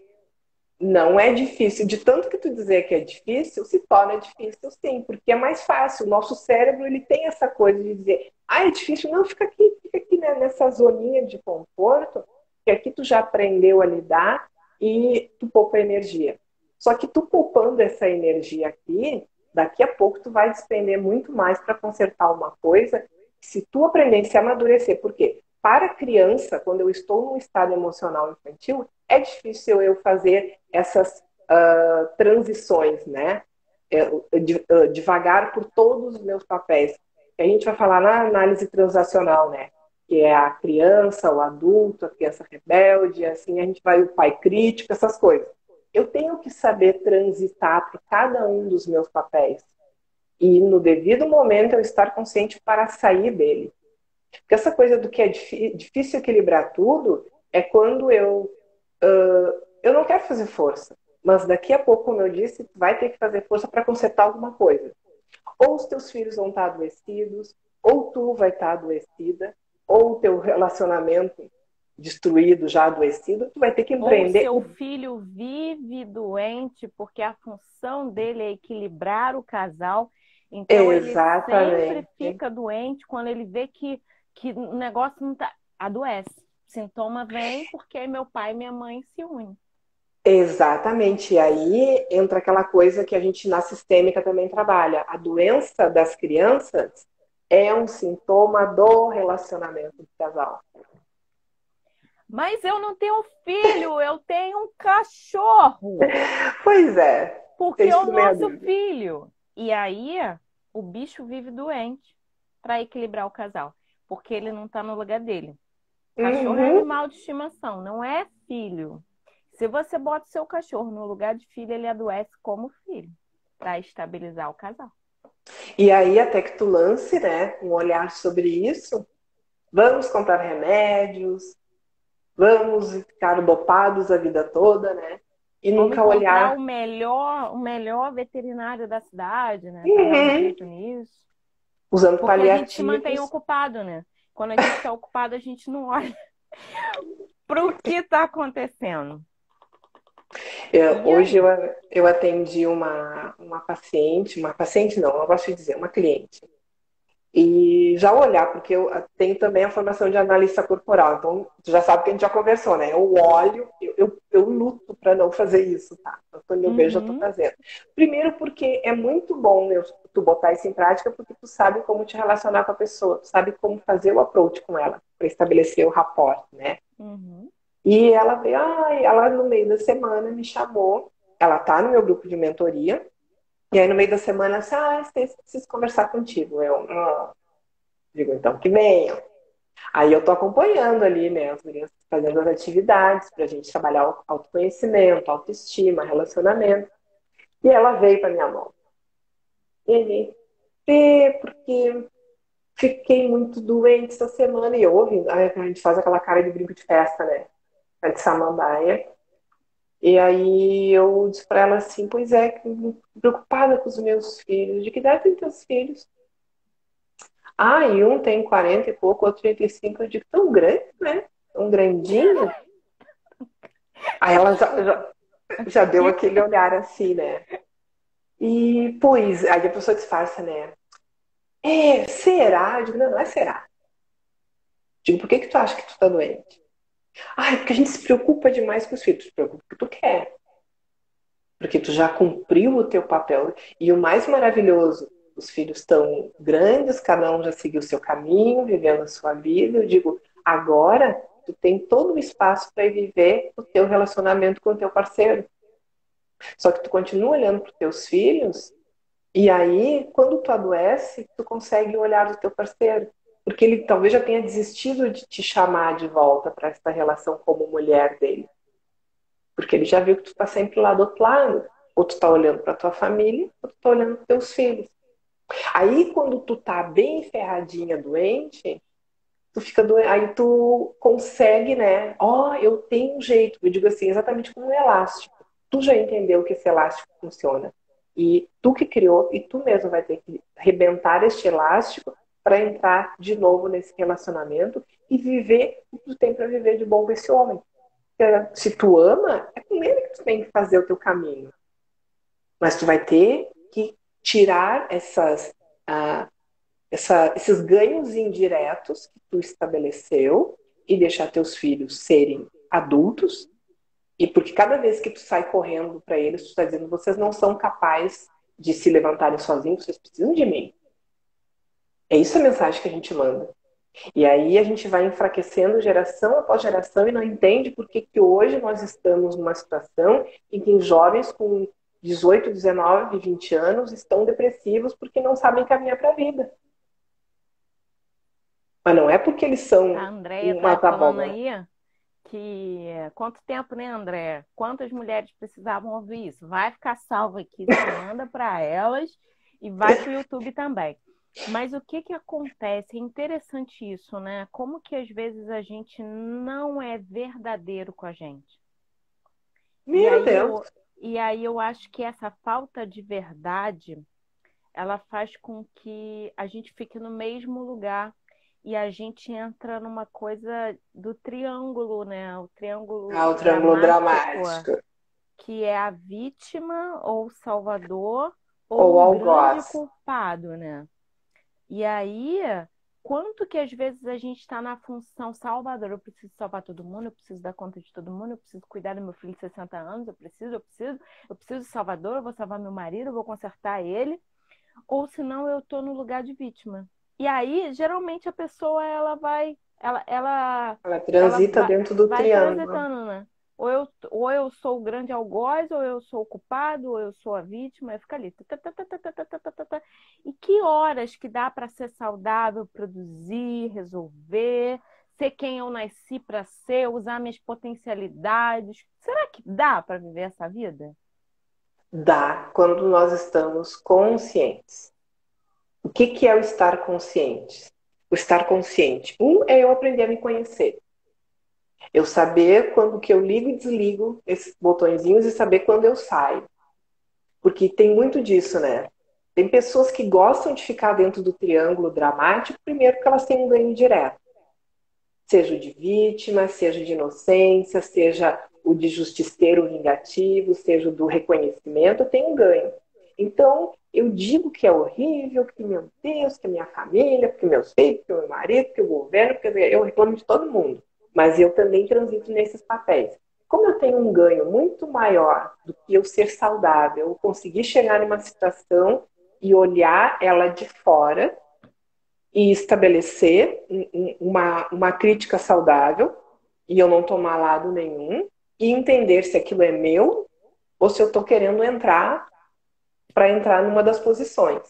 não é difícil. De tanto que tu dizer que é difícil, se torna difícil sim, porque é mais fácil. O nosso cérebro ele tem essa coisa de dizer, é difícil. Não, fica aqui né, nessa zoninha de conforto, que aqui tu já aprendeu a lidar e tu poupa energia. Só que tu poupando essa energia aqui, daqui a pouco tu vai despender muito mais para consertar uma coisa. Se tu aprender a se amadurecer, por quê? Para a criança, quando eu estou num estado emocional infantil, é difícil eu fazer essas transições, né? Devagar por todos os meus papéis. A gente vai falar na análise transacional, né? Que é a criança, o adulto, a criança rebelde, assim a gente vai o pai crítico, essas coisas. Eu tenho que saber transitar por cada um dos meus papéis e no devido momento eu estar consciente para sair dele. Porque essa coisa do que é difícil equilibrar tudo é quando eu não quero fazer força, mas daqui a pouco, como eu disse, tu vai ter que fazer força para consertar alguma coisa. Ou os teus filhos vão estar adoecidos, ou tu vai estar adoecida, ou o teu relacionamento destruído, já adoecido, tu vai ter que Ou o empreender. seu filho vive doente porque a função dele é equilibrar o casal, então ele sempre Exatamente. fica doente quando ele vê que o negócio não tá. Adoece. Sintoma vem porque meu pai e minha mãe se unem. Exatamente. E aí entra aquela coisa que a gente na sistêmica também trabalha. A doença das crianças é um sintoma do relacionamento do casal. Mas eu não tenho filho, eu tenho um cachorro, Pois é, porque é sem o sombra de nosso dúvida. filho. E aí o bicho vive doente para equilibrar o casal, porque ele não está no lugar dele. Cachorro é Uhum. animal de estimação, não é filho. Se você bota o seu cachorro no lugar de filho, ele adoece como filho, para estabilizar o casal. E aí até que tu lance, né, um olhar sobre isso, vamos comprar remédios, vamos ficar dopados a vida toda, né? E Vamos nunca encontrar olhar. o melhor veterinário da cidade, né, para dar um Uhum. jeito nisso. Usando Porque a gente se mantém paliativos. ocupado, né? Quando a gente está ocupado, a gente não olha para o que está acontecendo. E Hoje aí? eu atendi uma paciente não gosto de dizer, uma cliente. E já olhar, porque eu tenho também a formação de analista corporal, então tu já sabe que a gente já conversou, né? Eu olho, eu luto para não fazer isso, tá? Então, quando eu vejo, eu tô Uhum. fazendo. Primeiro porque é muito bom tu botar isso em prática, porque tu sabe como te relacionar com a pessoa, tu sabe como fazer o approach com ela, para estabelecer o rapport, né? Uhum. E ela veio, ela no meio da semana me chamou, ela tá no meu grupo de mentoria, e aí no meio da semana, assim, Stacy, preciso conversar contigo. Digo, então que venham. Aí eu tô acompanhando ali, né, as meninas fazendo as atividades pra gente trabalhar o autoconhecimento, autoestima, relacionamento. E ela veio pra minha mão. E ele, porque fiquei muito doente essa semana. E eu ouvi, aí a gente faz aquela cara de brinco de festa, né? É de samambaia. E aí eu disse pra ela assim, pois é, preocupada com os meus filhos. De que idade tem teus filhos? E um tem 40 e pouco, outro 35. Eu digo, tão grande, né? Tão grandinho. Aí ela Desculpa. já deu Que... aquele olhar assim, né? E, pois, aí a pessoa disfarça, né? Será? Eu digo, não, não é será. Digo, por que que tu acha que tu tá doente? Porque a gente se preocupa demais com os filhos. Tu se preocupa porque tu quer. Porque tu já cumpriu o teu papel. E o mais maravilhoso, os filhos estão grandes, cada um já seguiu o seu caminho, vivendo a sua vida. Eu digo, agora tu tem todo o espaço para viver o teu relacionamento com o teu parceiro. Só que tu continua olhando para os teus filhos. E aí, quando tu adoece, tu consegue olhar do teu parceiro. Porque ele talvez já tenha desistido de te chamar de volta para essa relação como mulher dele. Porque ele já viu que tu tá sempre lá do outro lado. Ou tu tá olhando para tua família, ou tu tá olhando para teus filhos. Aí, quando tu tá bem ferradinha, doente, tu fica doente. Aí tu consegue, né? Eu tenho um jeito. Eu digo assim, exatamente como um elástico. Tu já entendeu que esse elástico funciona. E tu que criou, e tu mesmo vai ter que rebentar este elástico para entrar de novo nesse relacionamento e viver o que tu tem para viver de bom com esse homem. Se tu ama, é com ele que tu tem que fazer o teu caminho. Mas tu vai ter que tirar ah, esses ganhos indiretos que tu estabeleceu e deixar teus filhos serem adultos. E porque cada vez que tu sai correndo para eles, tu está dizendo, vocês não são capazes de se levantarem sozinhos, vocês precisam de mim. É isso a mensagem que a gente manda. E aí a gente vai enfraquecendo geração após geração e não entende por que que hoje nós estamos numa situação em que jovens com 18, 19, 20 anos estão depressivos porque não sabem caminhar para a vida. Mas não é porque eles A são Andrea uma tá falando abóbora. aí que quanto tempo, né, Andrea? Quantas mulheres precisavam ouvir isso? Vai ficar salvo aqui, você manda para elas e vai para o YouTube também. Mas o que que acontece? É interessante isso, né? Como que às vezes a gente não é verdadeiro com a gente. E Meu aí Deus. eu, e aí eu acho que essa falta de verdade, ela faz com que a gente fique no mesmo lugar e a gente entra numa coisa do triângulo, né? O triângulo O triângulo dramático, dramático. que é a vítima ou o salvador ou Ou o grande algoz. culpado, né? E aí, quanto que às vezes a gente está na função salvador? Eu preciso salvar todo mundo, eu preciso dar conta de todo mundo, eu preciso cuidar do meu filho de 60 anos, eu preciso de salvador, eu vou salvar meu marido, eu vou consertar ele, ou senão eu estou no lugar de vítima. E aí, geralmente a pessoa ela vai, Ela ela transita vai, dentro do vai triângulo. transitando, né? Ou eu sou o grande algoz, ou eu sou o culpado, ou eu sou a vítima, eu fico ali. Tá, tá, tá, tá, tá, tá, tá, tá, tá, tá. E que horas que dá para ser saudável, produzir, resolver, ser quem eu nasci para ser, usar minhas potencialidades? Será que dá para viver essa vida? Dá quando nós estamos conscientes. O que que é o estar consciente? O estar consciente. É eu aprender a me conhecer. Eu saber quando que eu ligo e desligo esses botõezinhos e saber quando eu saio. Porque tem muito disso, né? Tem pessoas que gostam de ficar dentro do triângulo dramático, primeiro porque elas têm um ganho direto. Seja o de vítima, seja o de inocência, seja o de justiceiro vingativo, seja o do reconhecimento, tem um ganho. Então, eu digo que é horrível, que meu Deus, que minha família, que meus filhos, que meu marido, que o governo, que eu reclamo de todo mundo. Mas eu também transito nesses papéis. Como eu tenho um ganho muito maior do que eu ser saudável, eu conseguir chegar numa situação e olhar ela de fora e estabelecer uma crítica saudável e eu não tomar lado nenhum e entender se aquilo é meu ou se eu estou querendo entrar para entrar numa das posições.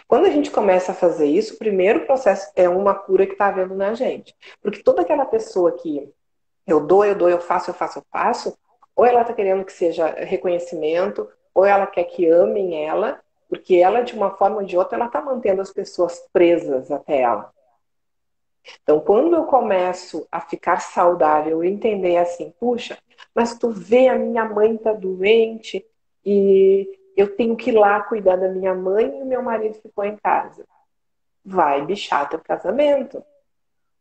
Quando a gente começa a fazer isso, o primeiro processo é uma cura que está havendo na gente. Porque toda aquela pessoa que eu dou, eu faço, ou ela está querendo que seja reconhecimento, ou ela quer que amem ela, porque ela, de uma forma ou de outra, ela está mantendo as pessoas presas até ela. Então, quando eu começo a ficar saudável, eu entender assim, puxa, mas tu vê, a minha mãe tá doente e eu tenho que ir lá cuidar da minha mãe e o meu marido ficou em casa. Vai bichar teu casamento.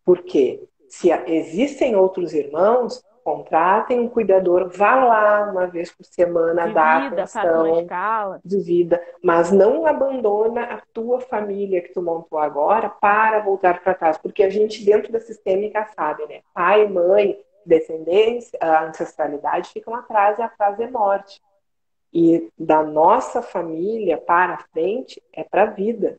Porque se existem outros irmãos, contratem um cuidador, vá lá uma vez por semana, dá Divida, faça uma atenção escala. de vida, mas não abandona a tua família que tu montou agora para voltar para trás, porque a gente dentro da sistêmica sabe, né? Pai, mãe, descendência, a ancestralidade ficam atrás e atrás é morte. E da nossa família para frente é para a vida.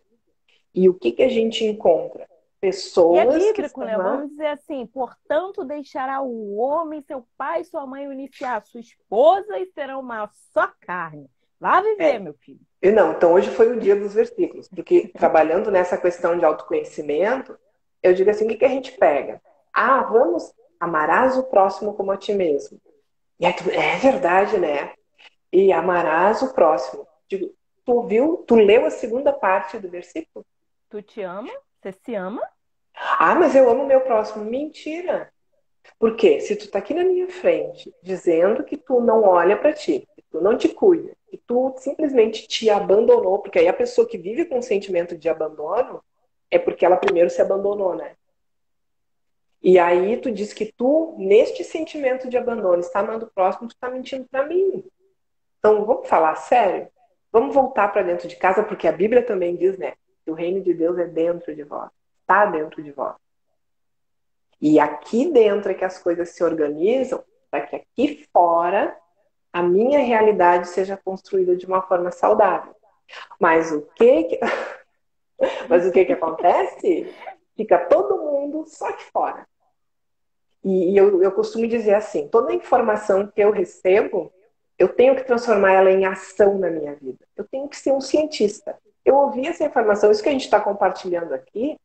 E o que a gente encontra? E é Pessoas que bíblico, estão né? lá. Vamos dizer assim, portanto, deixará o homem, seu pai e sua mãe unir-se à sua esposa e serão uma só carne. Vá viver, É, meu filho. e não, então hoje foi o dia dos versículos, porque trabalhando nessa questão de autoconhecimento, eu digo assim, o que a gente pega? Ah, vamos, amarás o próximo como a ti mesmo. E aí é verdade, né? E amarás o próximo. Digo, tu viu, tu leu a segunda parte do versículo? Tu te ama? Você se ama? Ah, mas eu amo o meu próximo. Mentira! Porque se tu tá aqui na minha frente dizendo que tu não olha para ti, que tu não te cuida, que tu simplesmente te abandonou, porque aí a pessoa que vive com o sentimento de abandono é porque ela primeiro se abandonou, né? E aí tu diz que tu, neste sentimento de abandono, está amando o próximo, tu tá mentindo para mim. Então, vamos falar sério? Vamos voltar para dentro de casa, porque a Bíblia também diz, né? Que o reino de Deus é dentro de vós, está dentro de vós. E aqui dentro é que as coisas se organizam para que aqui fora a minha realidade seja construída de uma forma saudável. Mas Mas o que acontece? Fica todo mundo só aqui fora. E eu costumo dizer assim, toda informação que eu recebo, eu tenho que transformar ela em ação na minha vida. Eu tenho que ser um cientista. Eu ouvi essa informação, isso que a gente está compartilhando aqui,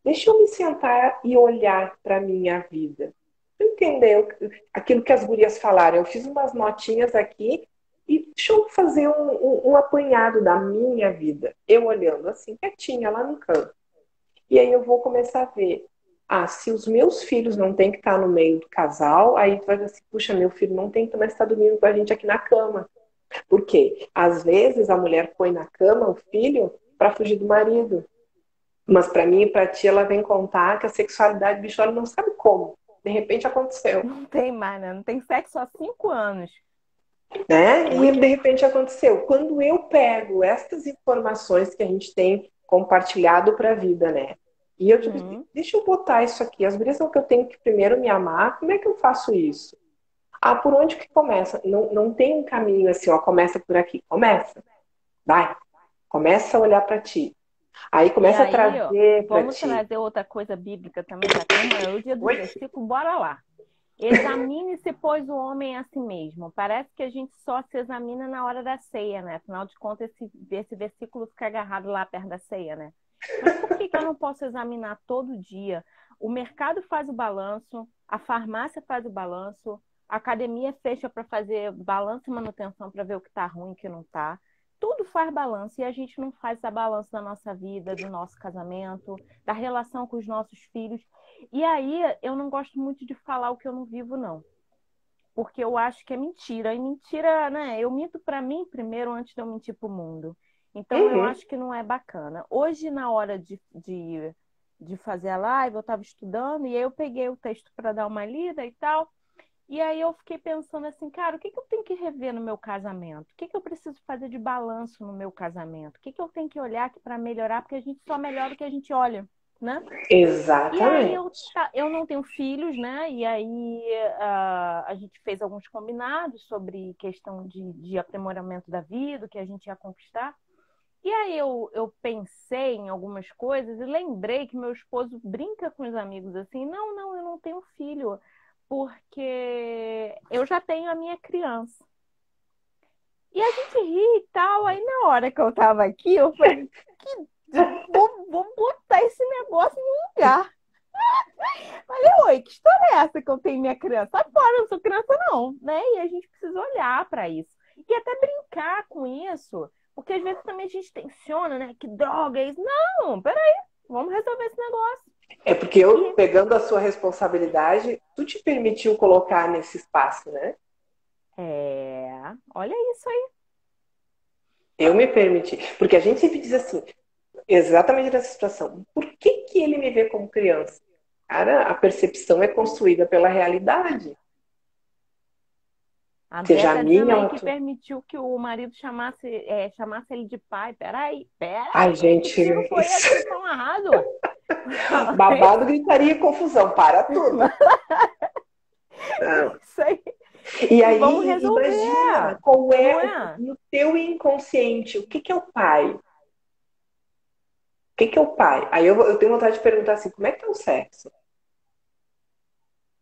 deixa eu me sentar e olhar para a minha vida. Entender aquilo que as gurias falaram. Eu fiz umas notinhas aqui e deixa eu fazer um apanhado da minha vida. Eu olhando assim, quietinha lá no canto. E aí eu vou começar a ver. Ah, se os meus filhos não têm que estar no meio do casal, aí tu vai dizer assim, puxa, meu filho não tem que mais estar dormindo com a gente aqui na cama. Por quê? Às vezes a mulher põe na cama o filho para fugir do marido. Mas para mim e para ti, ela vem contar que a sexualidade, bicho, ela não sabe como. De repente aconteceu, Não tem mais, né? Não tem sexo há 5 anos. né? E Hoje. de repente aconteceu. Quando eu pego estas informações que a gente tem compartilhado para a vida, né? E eu digo, Uhum. deixa eu botar isso aqui. As gurias são que eu tenho que primeiro me amar. Como é que eu faço isso? Ah, por onde que começa? Não tem um caminho assim, ó, começa por aqui. Começa. Vai. Começa a olhar para ti. Aí E começa a aí, ó, trazer para vamos ti. trazer outra coisa bíblica também, já que amanhã é o dia dos Oi? versículos, bora lá. Examine-se, pois, o homem a si mesmo. Parece que a gente só se examina na hora da ceia, né? Afinal de contas, esse versículo fica agarrado lá perto da ceia, né? Mas por que eu não posso examinar todo dia? O mercado faz o balanço, a farmácia faz o balanço, a academia fecha para fazer balanço e manutenção para ver o que está ruim e o que não está. Tudo faz balanço e a gente não faz essa balanço da nossa vida, do nosso casamento, da relação com os nossos filhos. E aí eu não gosto muito de falar o que eu não vivo, não. Porque eu acho que é mentira. E mentira, né? Eu minto para mim primeiro antes de eu mentir para o mundo. Então eu Uhum. acho que não é bacana. Hoje, na hora de fazer a live, eu estava estudando e aí eu peguei o texto para dar uma lida e tal. E aí eu fiquei pensando assim, cara, o que que eu tenho que rever no meu casamento? O que que eu preciso fazer de balanço no meu casamento? O que que eu tenho que olhar para melhorar? Porque a gente só melhora o que a gente olha, né? E aí Exatamente. eu não tenho filhos, né? E aí a gente fez alguns combinados sobre questão de aprimoramento da vida, o que a gente ia conquistar. E aí eu pensei em algumas coisas e lembrei que meu esposo brinca com os amigos assim, não, eu não tenho filho, porque eu já tenho a minha criança. E a gente ri e tal, aí na hora que eu tava aqui, eu falei, vou botar esse negócio no lugar. Falei, oi, que história é essa que eu tenho minha criança? Sai fora, eu não sou criança não, né? E a gente precisa olhar para isso. E até brincar com isso, porque às vezes também a gente tensiona, né? Que droga é isso? Não, peraí, vamos resolver esse negócio. É porque eu, E pegando a sua responsabilidade, tu te permitiu colocar nesse espaço, né? olha isso aí. Eu me permiti. Porque a gente sempre diz assim, exatamente nessa situação, por que que ele me vê como criança? Cara, a percepção é construída pela realidade. A André Seja a tá dizendo minha ou aí a que tua. permitiu que o marido chamasse ele de pai. Ai, Peraí, que gente, tiro foi esse isso. que vocês estão amarrados? Babado, gritaria e confusão. Para tudo. Não. Isso aí. E E vamos aí, imagina resolver, qual não é é? no teu inconsciente, o que que é o pai? O que que é o pai? Aí eu tenho vontade de perguntar assim, como é que é o sexo?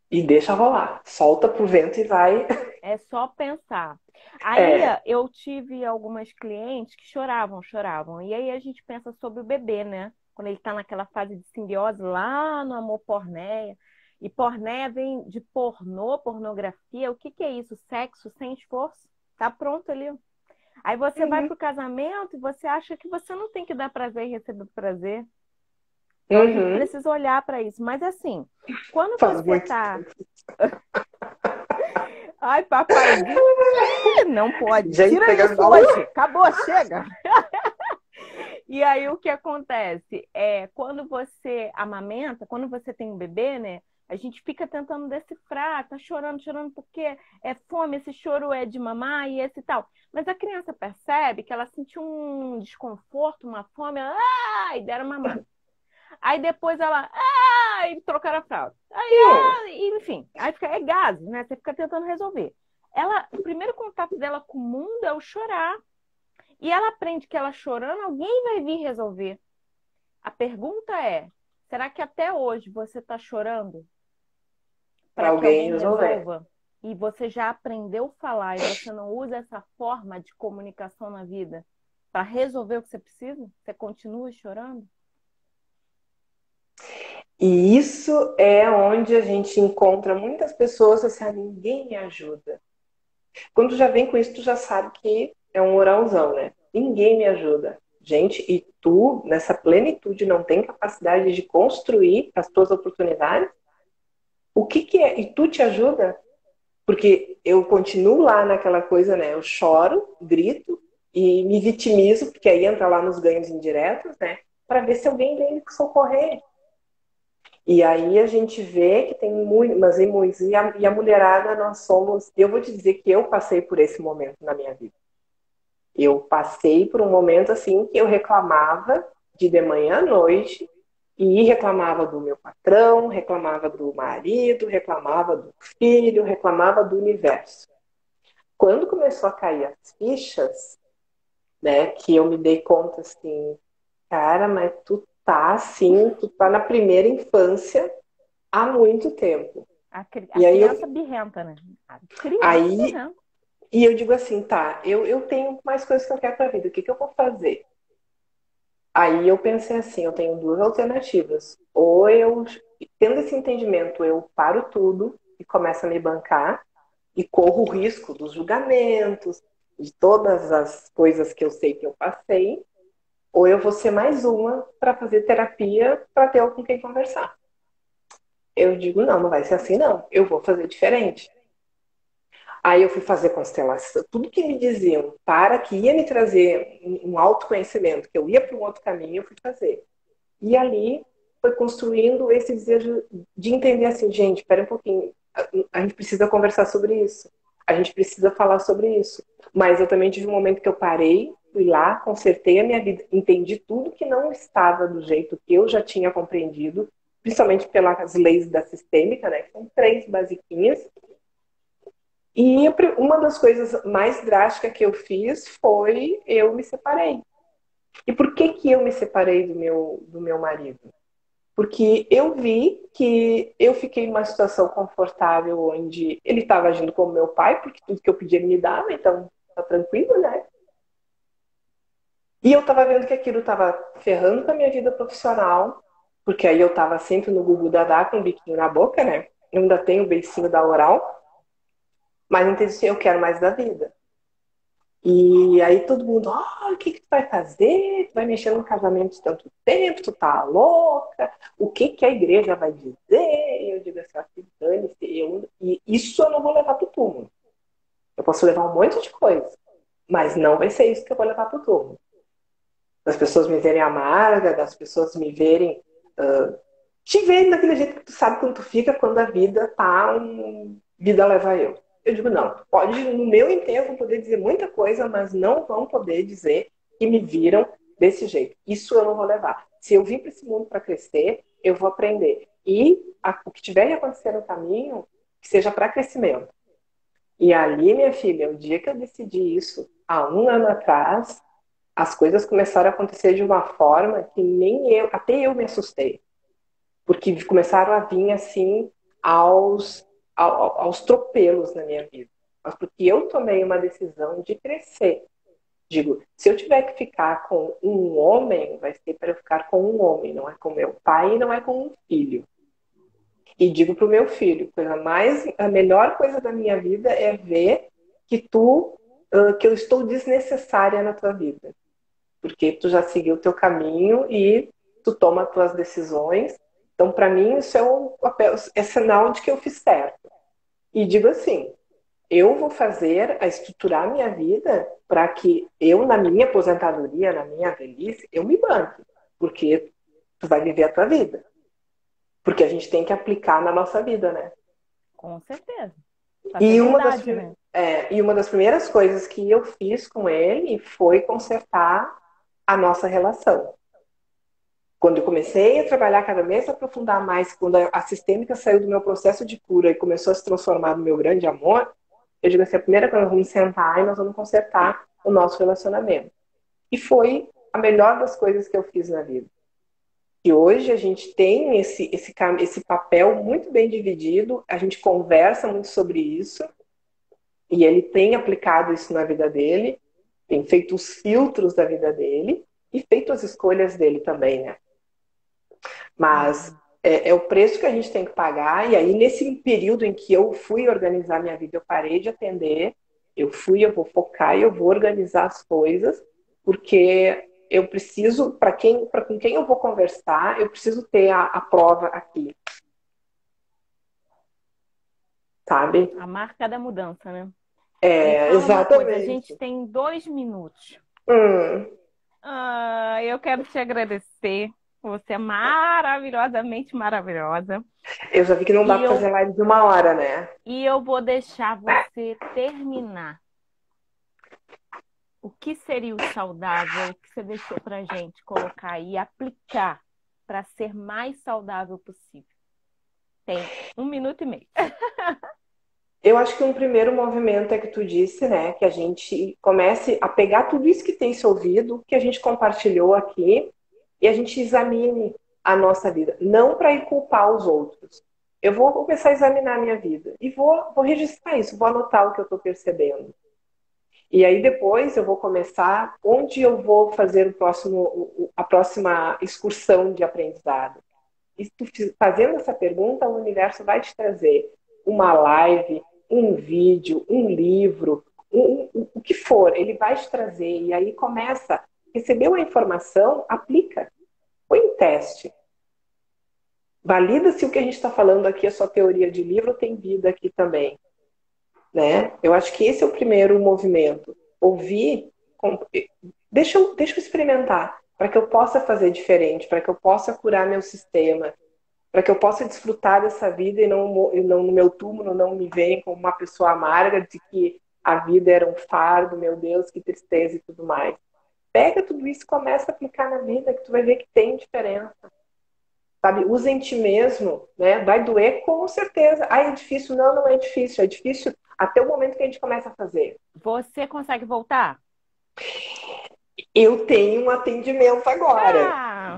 E deixa rolar. Solta pro vento e vai. É só pensar. Aí É. eu tive algumas clientes que choravam. E aí a gente pensa sobre o bebê, né? Quando ele está naquela fase de simbiose lá no amor pornéia. E pornéia vem de pornô, pornografia. O que que é isso? Sexo sem esforço? Tá pronto ali. Aí você vai Uhum. pro casamento e você acha que você não tem que dar prazer e receber prazer. Então a gente Uhum. precisa olhar para isso. Mas assim, quando Faz você muito tá. tempo. Ai, papaizinho, não pode. Gente, Tira pegando. isso hoje. Acabou, chega. E aí o que acontece é quando você amamenta, quando você tem um bebê, né? A gente fica tentando decifrar, tá chorando porque é fome, esse choro é de mamar e esse tal. Mas a criança percebe que ela sentiu um desconforto, uma fome, e deram mamar. Aí depois ela, e trocaram a fralda. Aí, enfim, aí fica, é gases, né? Você fica tentando resolver. O primeiro contato dela com o mundo é o chorar. E ela aprende que ela chorando, alguém vai vir resolver. A pergunta é: será que até hoje você está chorando Para para que alguém alguém resolver. resolva? E você já aprendeu a falar e você não usa essa forma de comunicação na vida para resolver o que você precisa? Você continua chorando? E isso é onde a gente encontra muitas pessoas assim, ninguém me ajuda. Quando tu já vem com isso, tu já sabe que é um oralzão, né? Ninguém me ajuda. Gente, e tu, nessa plenitude, não tem capacidade de construir as tuas oportunidades? O que que é? E tu te ajuda? Porque eu continuo lá naquela coisa, né? Eu choro, grito e me vitimizo, porque aí entra lá nos ganhos indiretos, né? Para ver se alguém vem me socorrer. E aí a gente vê que tem muito, mas tem muitos. E a mulherada, nós somos. Eu vou te dizer que eu passei por esse momento na minha vida. Eu passei por um momento assim que eu reclamava de manhã à noite e reclamava do meu patrão, reclamava do marido, reclamava do filho, reclamava do universo. Quando começou a cair as fichas, né, que eu me dei conta assim, cara, mas tu tá assim, tu tá na primeira infância há muito tempo. A E aí criança eu, birrenta, né? A criança aí, birrenta. e eu digo assim, tá, eu tenho mais coisas que eu quero pra vida, o que que eu vou fazer? Aí eu pensei assim, eu tenho duas alternativas. Ou eu, tendo esse entendimento, eu paro tudo e começo a me bancar e corro o risco dos julgamentos, de todas as coisas que eu sei que eu passei, ou eu vou ser mais uma para fazer terapia para ter com quem conversar. Eu digo, não, não vai ser assim não, eu vou fazer diferente. Aí eu fui fazer constelação, tudo que me diziam para que ia me trazer um autoconhecimento, que eu ia para um outro caminho, eu fui fazer. E ali foi construindo esse desejo de entender assim, gente, espera um pouquinho. a gente precisa conversar sobre isso. A gente precisa falar sobre isso. Mas eu também tive um momento que eu parei, fui lá, consertei a minha vida, entendi tudo que não estava do jeito que eu já tinha compreendido, principalmente pelas leis da sistêmica, né? Que são 3 basiquinhas. E uma das coisas mais drásticas que eu fiz foi eu me separei. E por que que eu me separei do meu marido? Porque eu vi que eu fiquei numa situação confortável onde ele estava agindo como meu pai, porque tudo que eu pedia ele me dava, então tá tranquilo, né? E eu estava vendo que aquilo estava ferrando com a minha vida profissional, porque aí eu estava sempre no gugu dadá com um biquinho na boca, né? Eu ainda tenho o beicinho da oral, mas entendi assim, eu quero mais da vida. E aí todo mundo, o que que tu vai fazer? Tu vai mexer no casamento de tanto tempo, tu tá louca? O que que a igreja vai dizer? E eu digo assim, dane-se, e isso eu não vou levar pro túmulo. Eu posso levar um monte de coisa, mas não vai ser isso que eu vou levar pro túmulo. Das pessoas me verem amarga, das pessoas me verem, te verem daquele jeito que tu sabe quando tu fica, quando a vida tá vida leva eu. Eu digo, não, pode, no meu enterro, poder dizer muita coisa, mas não vão poder dizer que me viram desse jeito. Isso eu não vou levar. Se eu vim para esse mundo para crescer, eu vou aprender. E o que tiver que acontecer no caminho, que seja para crescimento. E ali, minha filha, o dia que eu decidi isso, há 1 ano atrás, as coisas começaram a acontecer de uma forma que nem eu, até eu me assustei. Porque começaram a vir assim aos tropelos na minha vida. Mas porque eu tomei uma decisão de crescer. Digo, se eu tiver que ficar com um homem, vai ser para eu ficar com um homem, não é com meu pai e não é com um filho. E digo para o meu filho, a melhor coisa da minha vida é ver que que eu estou desnecessária na tua vida. Porque tu já seguiu o teu caminho e tu toma as tuas decisões. Então, para mim, isso é sinal de que eu fiz certo. E digo assim, eu vou estruturar minha vida para que eu, na minha aposentadoria, na minha velhice, eu me banque. Porque tu vai viver a tua vida. Porque a gente tem que aplicar na nossa vida, né? Com certeza. E uma das primeiras coisas que eu fiz com ele foi consertar a nossa relação. Quando eu comecei a trabalhar cada vez, a aprofundar mais, quando a sistêmica saiu do meu processo de cura e começou a se transformar no meu grande amor, eu digo assim, a primeira coisa, nós vamos sentar e nós vamos consertar o nosso relacionamento. E foi a melhor das coisas que eu fiz na vida. E hoje a gente tem esse papel muito bem dividido, a gente conversa muito sobre isso, e ele tem aplicado isso na vida dele, tem feito os filtros da vida dele, e feito as escolhas dele também, né? Mas é o preço que a gente tem que pagar. E aí, nesse período em que eu fui organizar minha vida, eu parei de atender, eu vou focar e eu vou organizar as coisas, porque eu preciso, com quem eu vou conversar, eu preciso ter a prova aqui. Sabe? A marca da mudança, né? Exatamente. A gente tem 2 minutos. Eu quero te agradecer. Você é maravilhosamente maravilhosa. Eu já vi que não dá para fazer live de 1 hora, né? E eu vou deixar você terminar. O que seria o saudável? O que você deixou pra gente colocar e aplicar para ser mais saudável possível? Tem 1 minuto e meio. Eu acho que um primeiro movimento é que tu disse, né? Que a gente comece a pegar tudo isso que tem se ouvido, que a gente compartilhou aqui, e a gente examine a nossa vida. Não para ir culpar os outros. Eu vou começar a examinar a minha vida. E vou registrar isso, vou anotar o que eu estou percebendo. E aí depois eu vou começar onde eu vou fazer a próxima excursão de aprendizado. E tu fazendo essa pergunta, o universo vai te trazer uma live, um vídeo, um livro, o que for, ele vai te trazer. E aí começa, recebeu a informação, aplica, põe em teste. Valida se o que a gente está falando aqui é só teoria de livro ou tem vida aqui também. Né? Eu acho que esse é o primeiro movimento. Ouvir, deixa eu experimentar, para que eu possa fazer diferente, para que eu possa curar meu sistema. para que eu possa desfrutar dessa vida e não no meu túmulo não me veem como uma pessoa amarga de que a vida era um fardo, meu Deus, que tristeza e tudo mais. Pega tudo isso e começa a aplicar na vida, que tu vai ver que tem diferença. Sabe? Usa em ti mesmo, né? Vai doer com certeza. Ah, é difícil? Não, não é difícil. É difícil até o momento que a gente começa a fazer. Você consegue voltar? Eu tenho um atendimento agora. Ah!